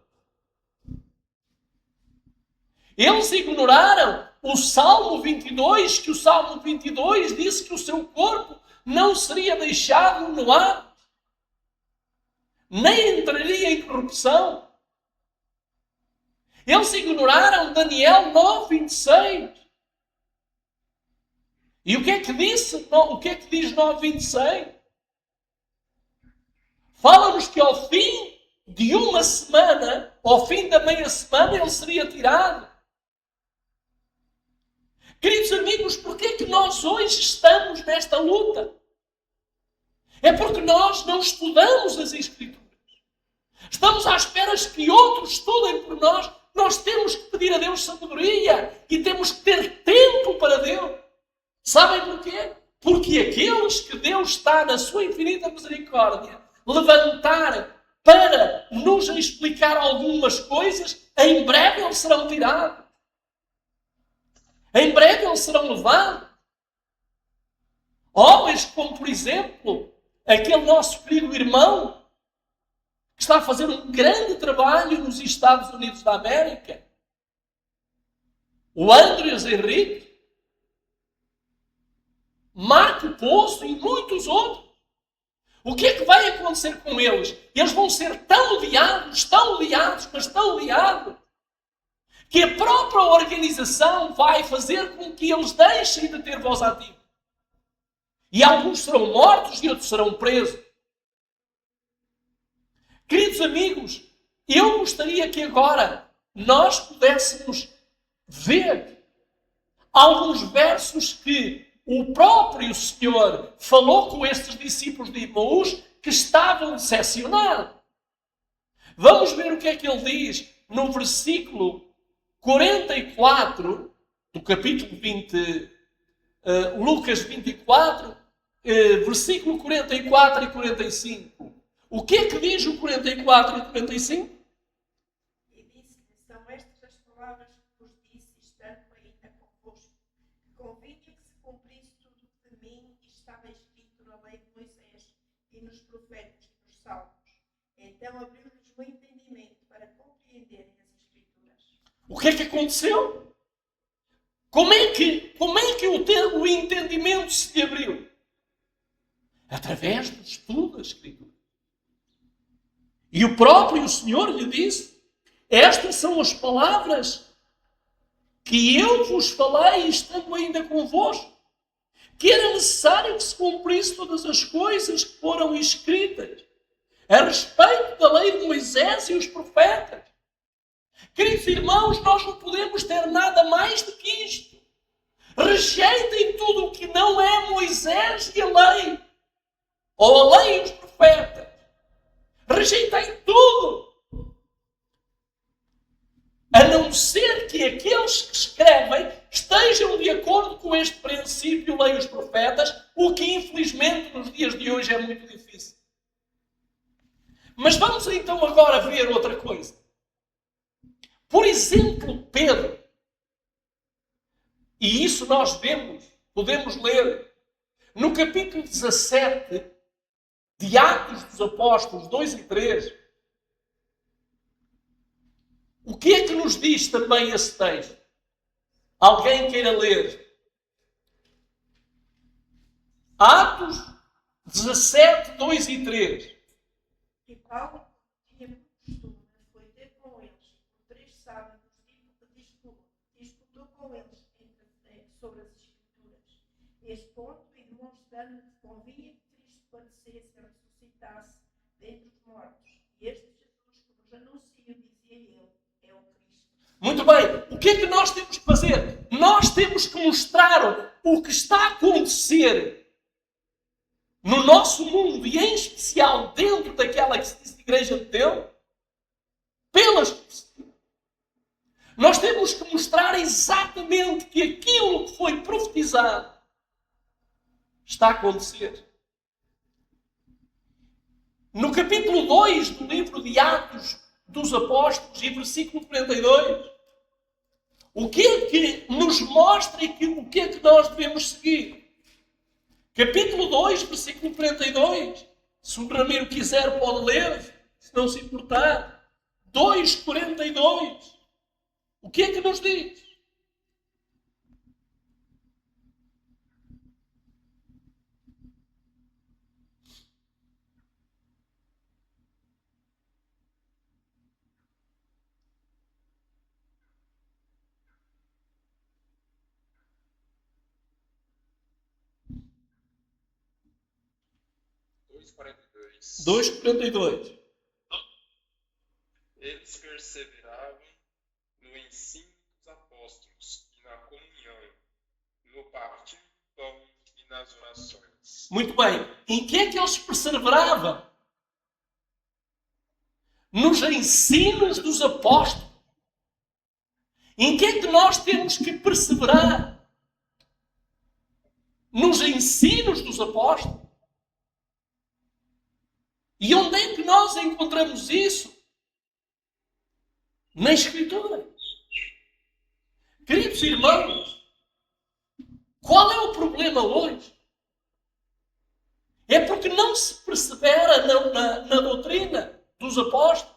Eles ignoraram o Salmo 22, que o Salmo 22 disse que o seu corpo não seria deixado no ar, nem entraria em corrupção. Eles ignoraram Daniel 9:26. E o que é que disse? O que é que diz 9:26? Fala-nos que ao fim de uma semana, ao fim da meia semana, ele seria tirado. Queridos amigos, porquê é que nós hoje estamos nesta luta? É porque nós não estudamos as Escrituras. Estamos à espera que outros estudem por nós. Nós temos que pedir a Deus sabedoria e temos que ter tempo para Deus. Sabem porquê? Porque aqueles que Deus está, na sua infinita misericórdia, levantar para nos explicar algumas coisas, em breve eles serão tirados. Em breve eles serão levados. Homens como, por exemplo, aquele nosso querido irmão que está a fazer um grande trabalho nos Estados Unidos da América, o Andreas Henrique, Marco Poço e muitos outros. O que é que vai acontecer com eles? Eles vão ser tão odiados, mas tão odiados, que a própria organização vai fazer com que eles deixem de ter voz ativa. E alguns serão mortos e outros serão presos. Queridos amigos, eu gostaria que agora nós pudéssemos ver alguns versos que o próprio Senhor falou com estes discípulos de Emaús que estavam decepcionados. Vamos ver o que é que ele diz no versículo 44 do capítulo 20, Lucas 24, versículo 44 e 45. O que é que diz o 44 e 45? E disse-lhe: são estas as palavras que vos disse, estando ainda convosco, que convinha que se cumprisse tudo o mim estava escrito na lei de Moisés e nos profetas e nos salmos. Então abriu-lhes o entendimento para compreenderem as Escrituras. O que é que aconteceu? Como é que o entendimento se lhe abriu? Através do estudo da Escritura. E o próprio Senhor lhe disse: estas são as palavras que eu vos falei estando ainda convosco, que era necessário que se cumprisse todas as coisas que foram escritas a respeito da lei de Moisés e os profetas. Queridos irmãos, nós não podemos ter nada mais do que isto. Rejeitem tudo o que não é Moisés e a lei, ou a lei e os profetas. Rejeitem tudo. A não ser que aqueles que escrevem estejam de acordo com este princípio, lei os profetas, o que infelizmente nos dias de hoje é muito difícil. Mas vamos então agora ver outra coisa. Por exemplo, Pedro. E isso nós podemos ler no capítulo 17 de Atos dos Apóstolos 2 e 3. O que é que nos diz também esse texto? Alguém queira ler? Atos 17, 2 e 3. E Paulo tinha por costume foi ter com eles por 3 sábados disputou com eles sobre as Escrituras este ponto e demonstrando que convinha que Cristo padecesse e ressuscitasse dentre os mortos. E este Jesus que vos anuncio, dizia ele, é o Cristo. Muito bem. O que é que nós temos que fazer? Nós temos que mostrar o que está a acontecer no nosso mundo e em especial dentro daquela que se diz Igreja de Deus pelas pessoas. Nós temos que mostrar exatamente que aquilo que foi profetizado está a acontecer. No capítulo 2 do livro de Atos dos Apóstolos, e versículo 42, o que é que nos mostra e o que é que nós devemos seguir? Capítulo 2, versículo 42. Se o Ramiro quiser, pode ler, se não se importar. 2:42. O que é que nos diz? (2:42). 2:42. Eles perseveravam no ensino dos apóstolos e na comunhão, no partir do pão e nas orações. Muito bem. Em que é que eles perseveravam? Nos ensinos dos apóstolos. Em que é que nós temos que perseverar? Nos ensinos dos apóstolos. E onde é que nós encontramos isso? Na Escritura. Queridos irmãos, qual é o problema hoje? É porque não se persevera na doutrina dos apóstolos.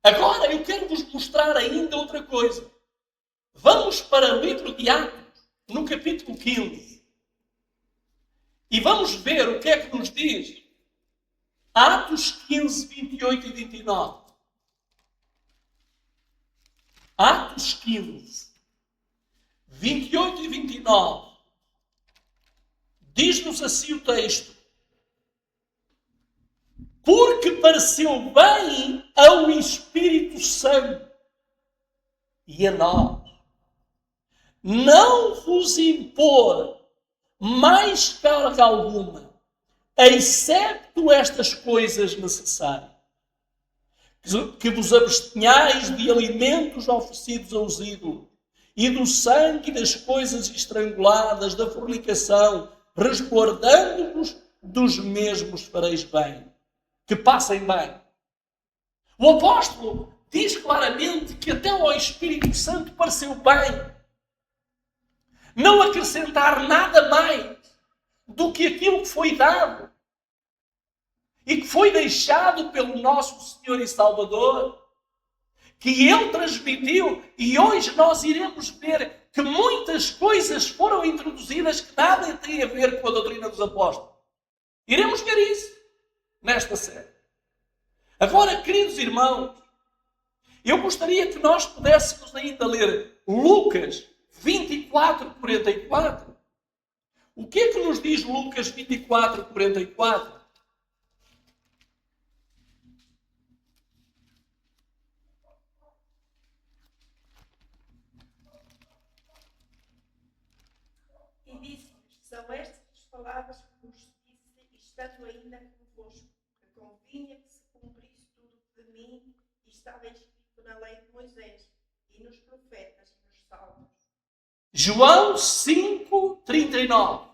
Agora eu quero vos mostrar ainda outra coisa. Vamos para o livro de Atos, no capítulo 15. E vamos ver o que é que nos diz Atos 15, 28 e 29. Atos 15, 28 e 29. Diz-nos assim o texto: porque pareceu bem ao Espírito Santo e a nós não vos impor mais carga alguma, excepto estas coisas necessárias, que vos abstenhais de alimentos oferecidos aos ídolos, e do sangue das coisas estranguladas, da fornicação, resguardando-vos dos mesmos fareis bem. Que passem bem. O apóstolo diz claramente que até ao Espírito Santo pareceu bem Não acrescentar nada mais do que aquilo que foi dado e que foi deixado pelo nosso Senhor e Salvador, que Ele transmitiu, e hoje nós iremos ver que muitas coisas foram introduzidas que nada têm a ver com a doutrina dos apóstolos. Iremos ver isso nesta série. Agora, queridos irmãos, eu gostaria que nós pudéssemos ainda ler Lucas 24, 44. O que é que nos diz Lucas 24, 44? E disse-lhes: são estas as palavras que vos disse, estando ainda convosco, que convinha que se cumprisse tudo que de mim estava escrito na lei de Moisés, e nos profetas e nos salmos. João 5, 39.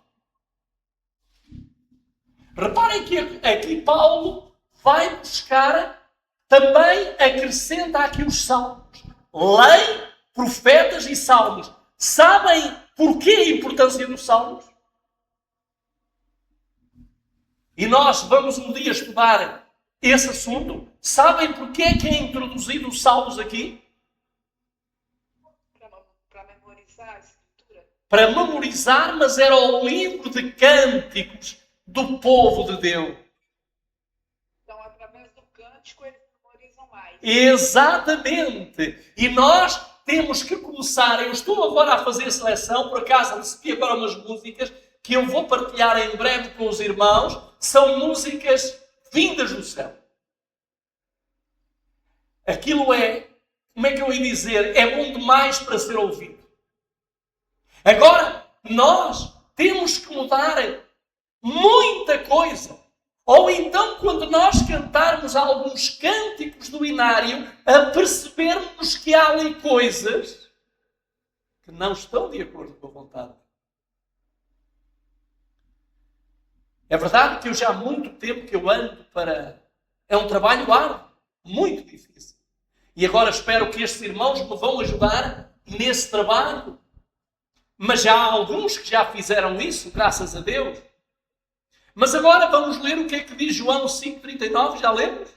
Reparem que aqui Paulo vai buscar, também acrescenta aqui os salmos. Lei, profetas e salmos. Sabem porquê a importância dos salmos? E nós vamos um dia estudar esse assunto. Sabem porquê é que é introduzido os salmos aqui? Para memorizar a Escritura. Para memorizar, mas era o livro de cânticos do povo de Deus. Então, através do cântico, eles memorizam mais. Exatamente. E nós temos que começar. Eu estou agora a fazer seleção, por acaso recebi agora umas músicas que eu vou partilhar em breve com os irmãos. São músicas vindas do céu. Aquilo é, como é que eu ia dizer, é bom demais para ser ouvido. Agora, nós temos que mudar muita coisa. Ou então, quando nós cantarmos alguns cânticos do inário, a percebermos que há ali coisas que não estão de acordo com a vontade. É verdade que eu já há muito tempo que eu ando para... É um trabalho árduo, muito difícil. E agora espero que estes irmãos me vão ajudar nesse trabalho. Mas já há alguns que já fizeram isso, graças a Deus. Mas agora vamos ler o que é que diz João 5,39, já lemos?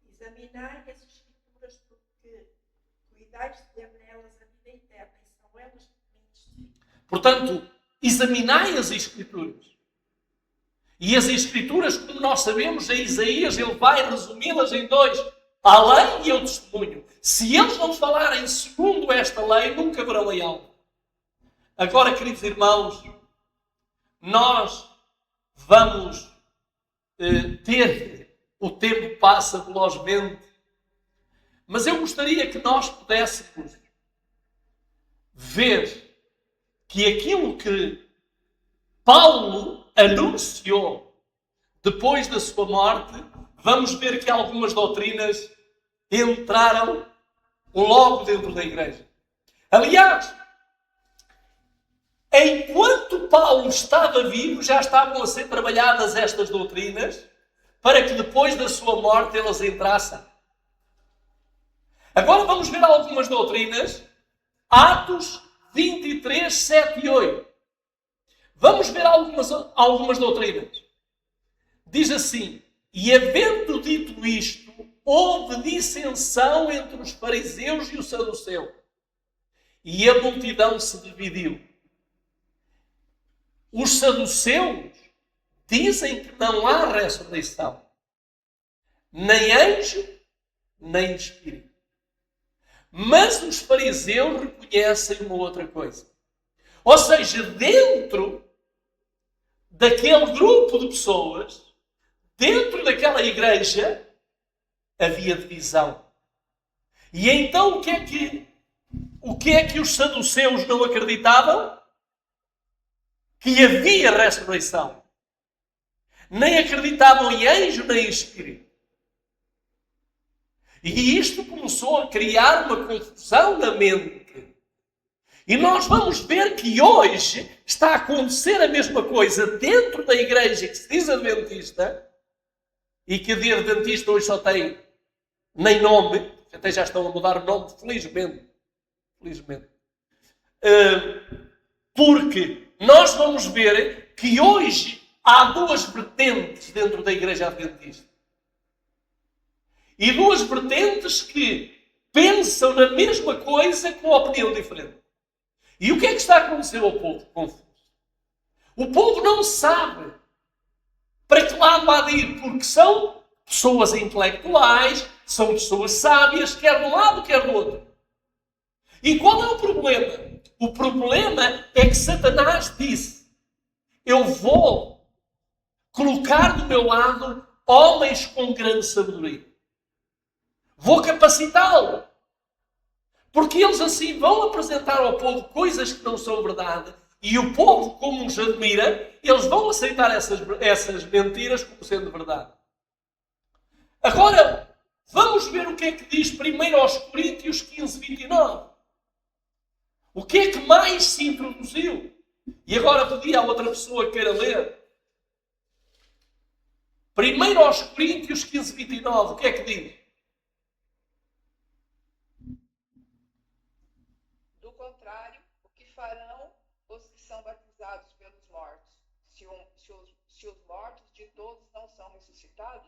Examinai as Escrituras, porque cuidais de ter nelas a vida eterna, e são elas que me testificam. Portanto, examinai as Escrituras. E as Escrituras, como nós sabemos, em Isaías, ele vai resumi-las em dois: a lei e o testemunho. Se eles não falarem segundo esta lei, nunca haverá lei alguma. Agora, queridos irmãos, nós vamos ter, o tempo passa velozmente, mas eu gostaria que nós pudéssemos ver que aquilo que Paulo anunciou depois da sua morte, vamos ver que algumas doutrinas entraram logo dentro da igreja. Aliás, enquanto Paulo estava vivo, já estavam a ser trabalhadas estas doutrinas para que depois da sua morte elas entrassem. Agora vamos ver algumas doutrinas. Atos 23, 7 e 8. Vamos ver algumas doutrinas. Diz assim: e havendo dito isto, houve dissensão entre os fariseus e os saduceus, e a multidão se dividiu. Os saduceus dizem que não há ressurreição, nem anjo, nem espírito. Mas os fariseus reconhecem uma outra coisa. Ou seja, dentro daquele grupo de pessoas, dentro daquela igreja, havia divisão. E então o que é que os saduceus não acreditavam? Que havia ressurreição. Nem acreditavam em anjo nem em espírito. E isto começou a criar uma confusão na mente. E nós vamos ver que hoje está a acontecer a mesma coisa dentro da igreja que se diz adventista, e que de adventista hoje só tem nem nome, até já estão a mudar o nome, felizmente. Porque nós vamos ver que hoje há duas vertentes dentro da Igreja Adventista. E duas vertentes que pensam na mesma coisa com opinião diferente. E o que é que está a acontecer ao povo? Confuso. O povo não sabe para que lado há de ir, porque são pessoas intelectuais, são pessoas sábias, quer de um lado, quer do outro. E qual é o problema? O problema é que Satanás disse: eu vou colocar do meu lado homens com grande sabedoria. Vou capacitá-lo. Porque eles assim vão apresentar ao povo coisas que não são verdade. E o povo, como os admira, eles vão aceitar essas mentiras como sendo verdade. Agora, vamos ver o que é que diz 1 aos Coríntios 15, 29. O que é que mais se introduziu? E agora pedi a outra pessoa que queira ler. 1 aos Coríntios 15, 29. O que é que diz? Do contrário, o que farão os que são batizados pelos mortos? Se os mortos de todos não são ressuscitados,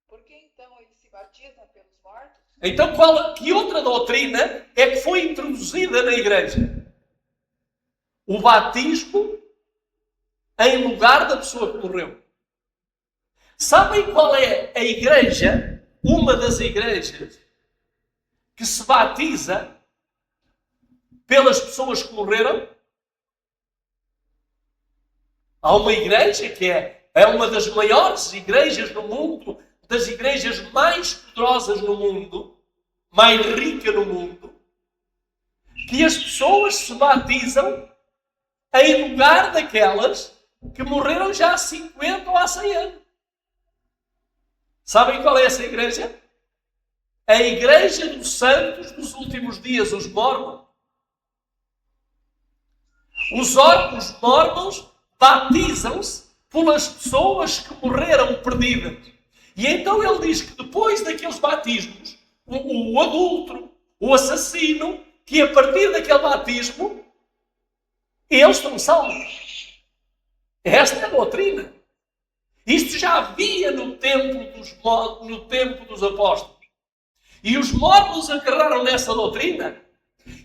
por que então eles se batizam pelos mortos? Então, que outra doutrina é que foi introduzida na igreja? O batismo em lugar da pessoa que morreu. Sabem qual é a igreja, uma das igrejas, que se batiza pelas pessoas que morreram? Há uma igreja que é uma das maiores igrejas no mundo, das igrejas mais poderosas no mundo, mais rica no mundo, que as pessoas se batizam em lugar daquelas que morreram já há 50 ou há 100 anos. Sabem qual é essa igreja? A Igreja dos Santos dos Últimos Dias, os Mormons. Os Mormons batizam-se pelas pessoas que morreram perdidas. E então ele diz que depois daqueles batismos, o adúltero, o assassino, que a partir daquele batismo, eles estão salvos. Esta é a doutrina. Isto já havia no tempo dos apóstolos. E os mormons agarraram nessa doutrina.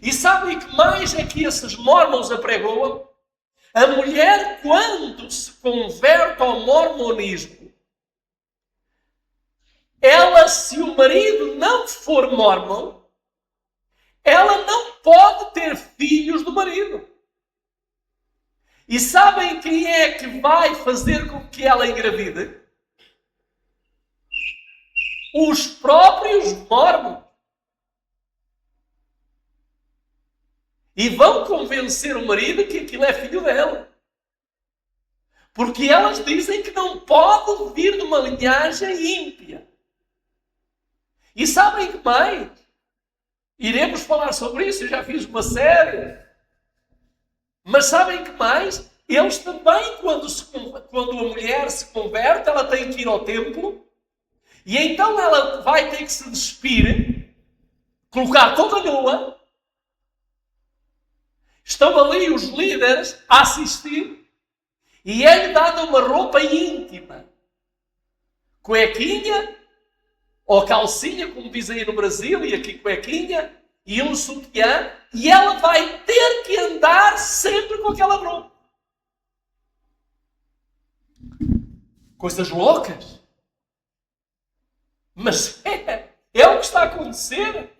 E sabem que mais é que esses mormons apregoam? A mulher, quando se converte ao mormonismo, ela, se o marido não for mormon, ela não pode ter filhos do marido. E sabem quem é que vai fazer com que ela engravide? Os próprios mormons. E vão convencer o marido que aquilo é filho dela. Porque elas dizem que não pode vir de uma linhagem ímpia. E sabem que mais? Iremos falar sobre isso, eu já fiz uma série. Mas sabem que mais? Eles também, quando a mulher se converte, ela tem que ir ao templo. E então ela vai ter que se despir, colocar toda nua. Estão ali os líderes a assistir. E é-lhe dada uma roupa íntima. Cuequinha, ou calcinha, como dizem aí no Brasil, e aqui cuequinha, e um sutiã, e ela vai ter que andar sempre com aquela roupa. Coisas loucas. Mas é o que está a acontecer.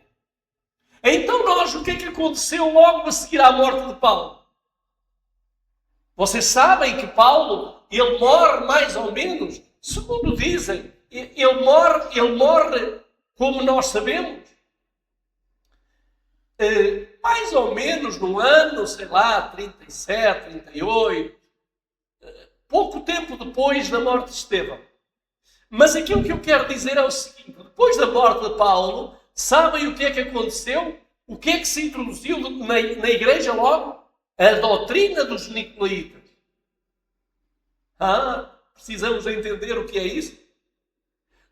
Então o que é que aconteceu logo a seguir à morte de Paulo? Vocês sabem que Paulo, ele morre mais ou menos, segundo dizem, ele morre como nós sabemos, mais ou menos no ano, sei lá, 37, 38, pouco tempo depois da morte de Estevão. Mas aquilo que eu quero dizer é o seguinte: depois da morte de Paulo, sabem o que é que aconteceu? O que é que se introduziu na igreja logo? A doutrina dos nicolaítas. Precisamos entender o que é isso?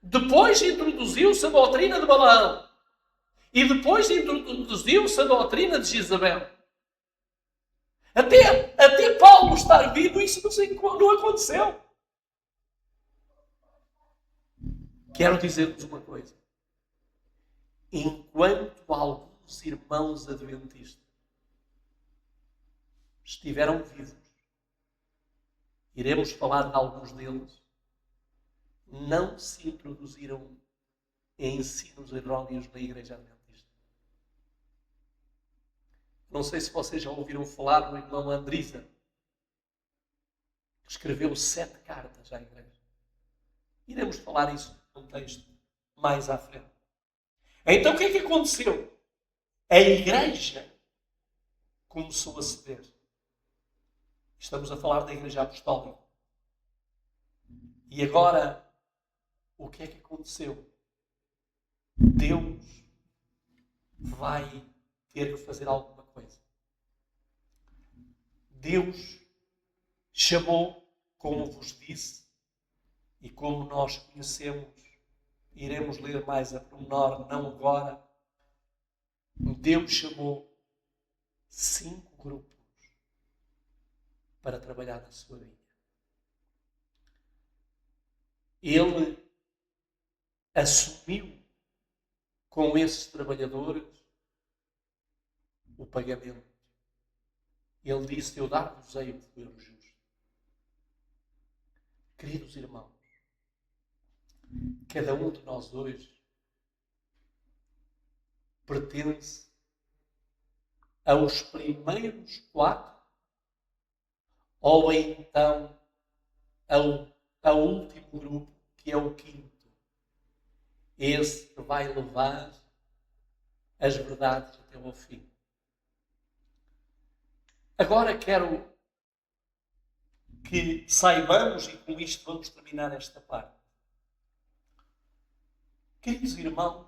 Depois introduziu-se a doutrina de Balaão. E depois introduziu-se a doutrina de Jezabel. Até Paulo estar vivo, isso não aconteceu. Quero dizer-vos uma coisa. Enquanto alguns irmãos adventistas estiveram vivos, iremos falar de alguns deles, não se introduziram em ensinos erróneos na Igreja Adventista. Não sei se vocês já ouviram falar do irmão Andrisa, que escreveu 7 cartas à Igreja. Iremos falar isso no contexto mais à frente. Então o que é que aconteceu? A Igreja começou a ceder. Estamos a falar da Igreja Apostólica. E agora, o que é que aconteceu? Deus vai ter que fazer alguma coisa. Deus chamou, como vos disse, e como nós conhecemos, iremos ler mais a pormenor, não agora. Deus chamou 5 grupos para trabalhar na sua vida. Ele assumiu com esses trabalhadores o pagamento. Ele disse: eu dar-vos-ei o dinheiro justo. Queridos irmãos, cada um de nós hoje pertence aos primeiros 4 ou então ao último grupo, que é o 5º. Esse que vai levar as verdades até ao fim. Agora quero que saibamos, e com isto vamos terminar esta parte. Queridos irmãos,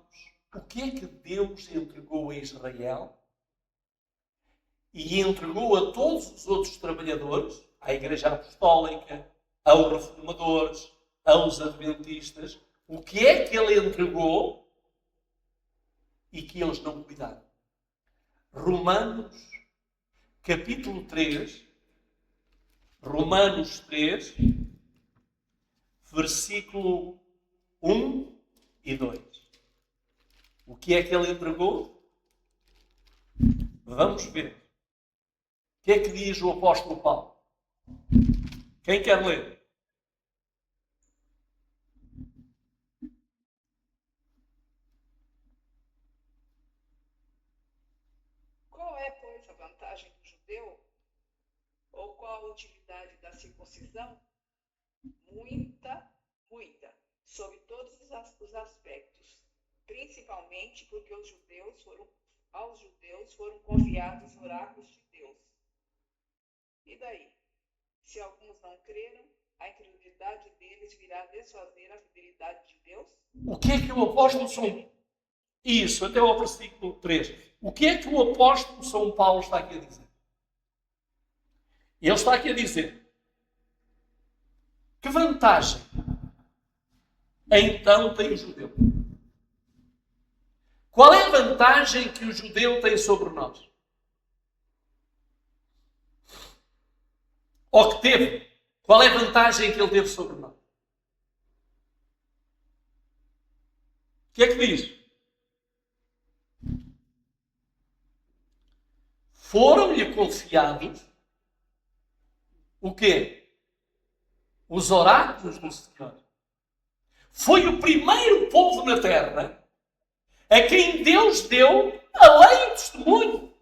o que é que Deus entregou a Israel e entregou a todos os outros trabalhadores, à Igreja Apostólica, aos reformadores, aos adventistas? O que é que ele entregou e que eles não cuidaram? Romanos, capítulo 3, Romanos 3, versículo 1 e 2. O que é que ele entregou? Vamos ver. O que é que diz o apóstolo Paulo? Quem quer ler? Qual é, pois, a vantagem do judeu? Ou qual a utilidade da circuncisão? Muita, muita, sob todos os aspectos, principalmente porque aos judeus foram confiados oráculos de Deus. E daí? Se alguns não creram, a incredulidade deles virá desfazer a fidelidade de Deus? O que é que o apóstolo São... Isso, até ao versículo 3. O que é que o apóstolo São Paulo está aqui a dizer? Ele está aqui a dizer: que vantagem então tem o judeu? Qual é a vantagem que o judeu tem sobre nós? Ou que teve? Qual é a vantagem que ele teve sobre nós? O que é que diz? Foram-lhe confiados o quê? Os oráculos do Senhor. Foi o primeiro povo na terra a quem Deus deu a lei e o testemunho.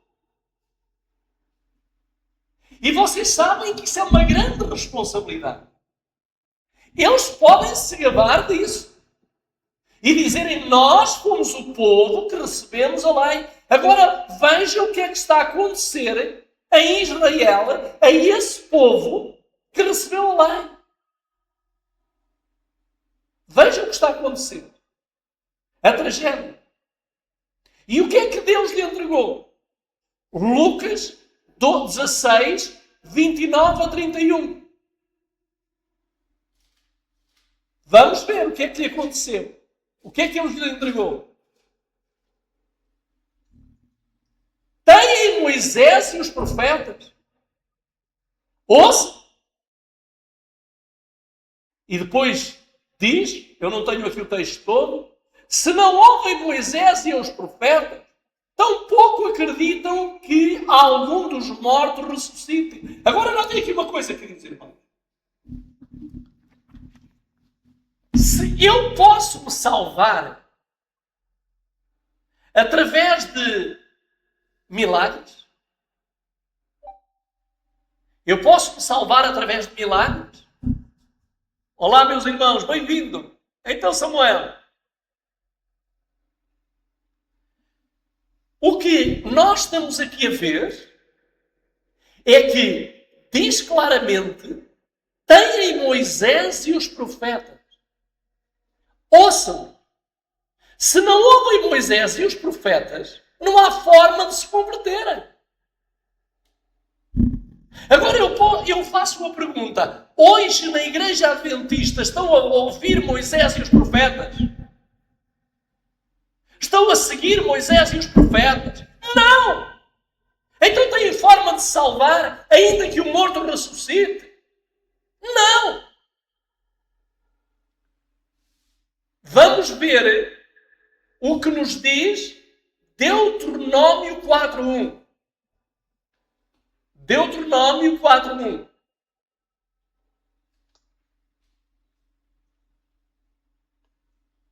E vocês sabem que isso é uma grande responsabilidade. Eles podem se gabar disso e dizerem: nós fomos o povo que recebemos a lei. Agora vejam o que é que está a acontecer em Israel a esse povo que recebeu a lei. Vejam o que está a acontecer. A tragédia. E o que é que Deus lhe entregou? Lucas 16, 29 a 31. Vamos ver o que é que lhe aconteceu. O que é que Deus lhe entregou? Têm Moisés e os profetas. Ouça. E depois diz, eu não tenho aqui o texto todo, se não ouvem Moisés e os profetas, tampouco acreditam que algum dos mortos ressuscite. Agora notem aqui uma coisa, queridos irmãos. Se eu posso me salvar através de milagres, eu posso me salvar através de milagres? Olá, meus irmãos, bem-vindo. Então, Samuel, o que nós estamos aqui a ver é que diz claramente: têm Moisés e os profetas. Ouçam, se não ouvem Moisés e os profetas, não há forma de se converterem. Agora eu faço uma pergunta. Hoje na Igreja Adventista estão a ouvir Moisés e os profetas? Estão a seguir Moisés e os profetas? Não! Então têm forma de se salvar, ainda que o morto ressuscite? Não! Vamos ver o que nos diz Deuteronômio 4.1. Deuteronômio 4.1.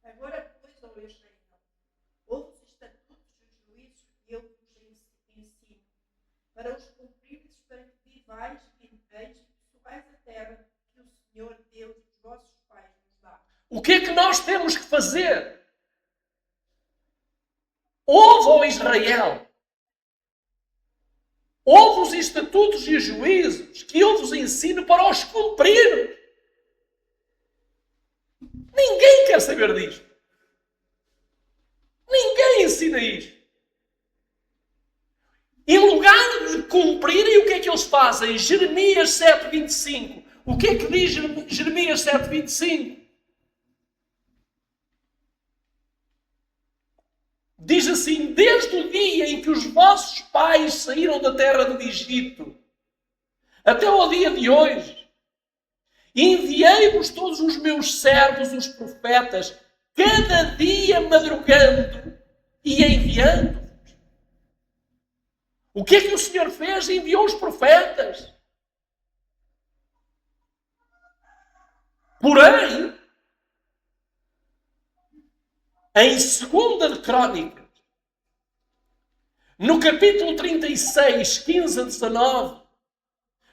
Agora, pois, ó Israel, ouve os estatutos e os juízos que eu vos ensino, para os cumprirdes, para que vivais e viveis e possuais a terra que o Senhor Deus dos vossos pais nos dá. O que é que nós temos que fazer? Ouve, ó Israel, ouve os estatutos e os juízos que eu vos ensino para os cumprir. Ninguém quer saber disto. Ninguém ensina isto. Em lugar de cumprirem, o que é que eles fazem? Jeremias 7.25. O que é que diz Jeremias 7.25? Diz assim: desde o dia em que os vossos pais saíram da terra do Egito, até ao dia de hoje, enviei-vos todos os meus servos, os profetas, cada dia madrugando e enviando-vos. O que é que o Senhor fez? Enviou os profetas. Porém, em 2 de Crônicas, no capítulo 36, 15 a 19,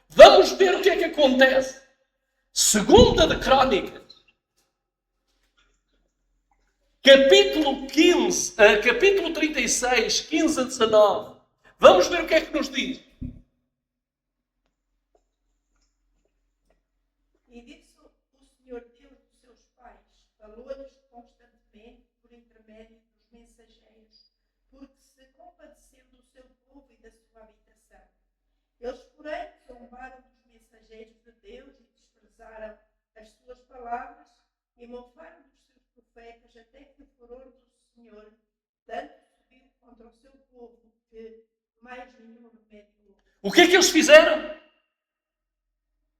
vamos ver o que é que acontece. 2 de Crônicas, capítulo 36, 15 a 19. Vamos ver o que é que nos diz. E disse o Senhor Deus dos seus pais, falou-lhes constantemente por intermédio dos mensageiros, porque se compadeceu do seu povo e da sua habitação. Eles, porém, zombaram dos mensageiros de Deus e desprezaram as suas palavras e mofaram dos seus profetas, até que o furor do Senhor tanto subiu contra o seu povo que mais nenhum remédio houve. O que é que eles fizeram?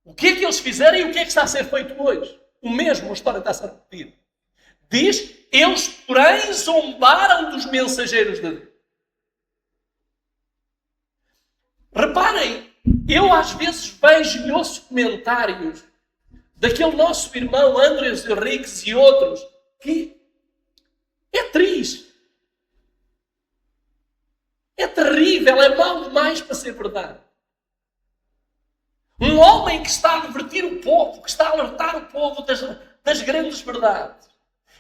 O que é que eles fizeram e o que é que está a ser feito hoje? O mesmo, a história está a ser repetida. Diz, eles, porém, zombaram dos mensageiros de Deus. Reparem, eu às vezes vejo e ouço comentários daquele nosso irmão Andrés Henriques e outros, que é triste. É terrível, é mau demais para ser verdade. Um homem que está a divertir o povo, que está a alertar o povo das grandes verdades.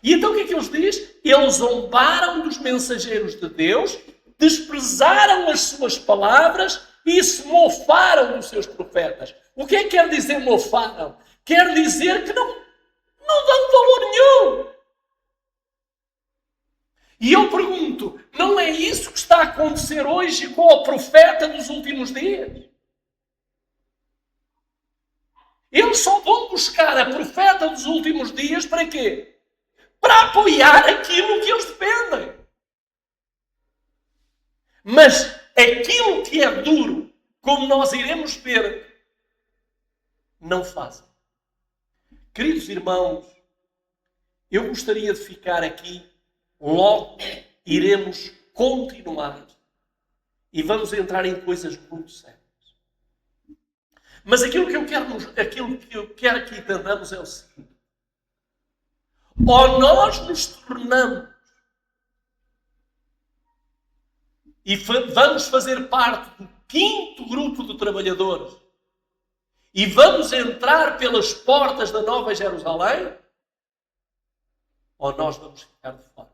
E então o que é que eles dizem? Eles zombaram dos mensageiros de Deus, desprezaram as suas palavras e se mofaram dos seus profetas. O que é que quer dizer mofaram? Quer dizer que não dão valor nenhum. E eu pergunto, não é isso que está a acontecer hoje com o profeta dos últimos dias? Eles só vão buscar a profeta dos últimos dias para quê? Para apoiar aquilo que eles defendem. Mas aquilo que é duro, como nós iremos ver, não fazem. Queridos irmãos, eu gostaria de ficar aqui, logo iremos continuar e vamos entrar em coisas muito sérias. Mas aquilo que eu quero que entendamos é o seguinte: ou nós nos tornamos e vamos fazer parte do 5º grupo de trabalhadores e vamos entrar pelas portas da Nova Jerusalém, ou nós vamos ficar de fora.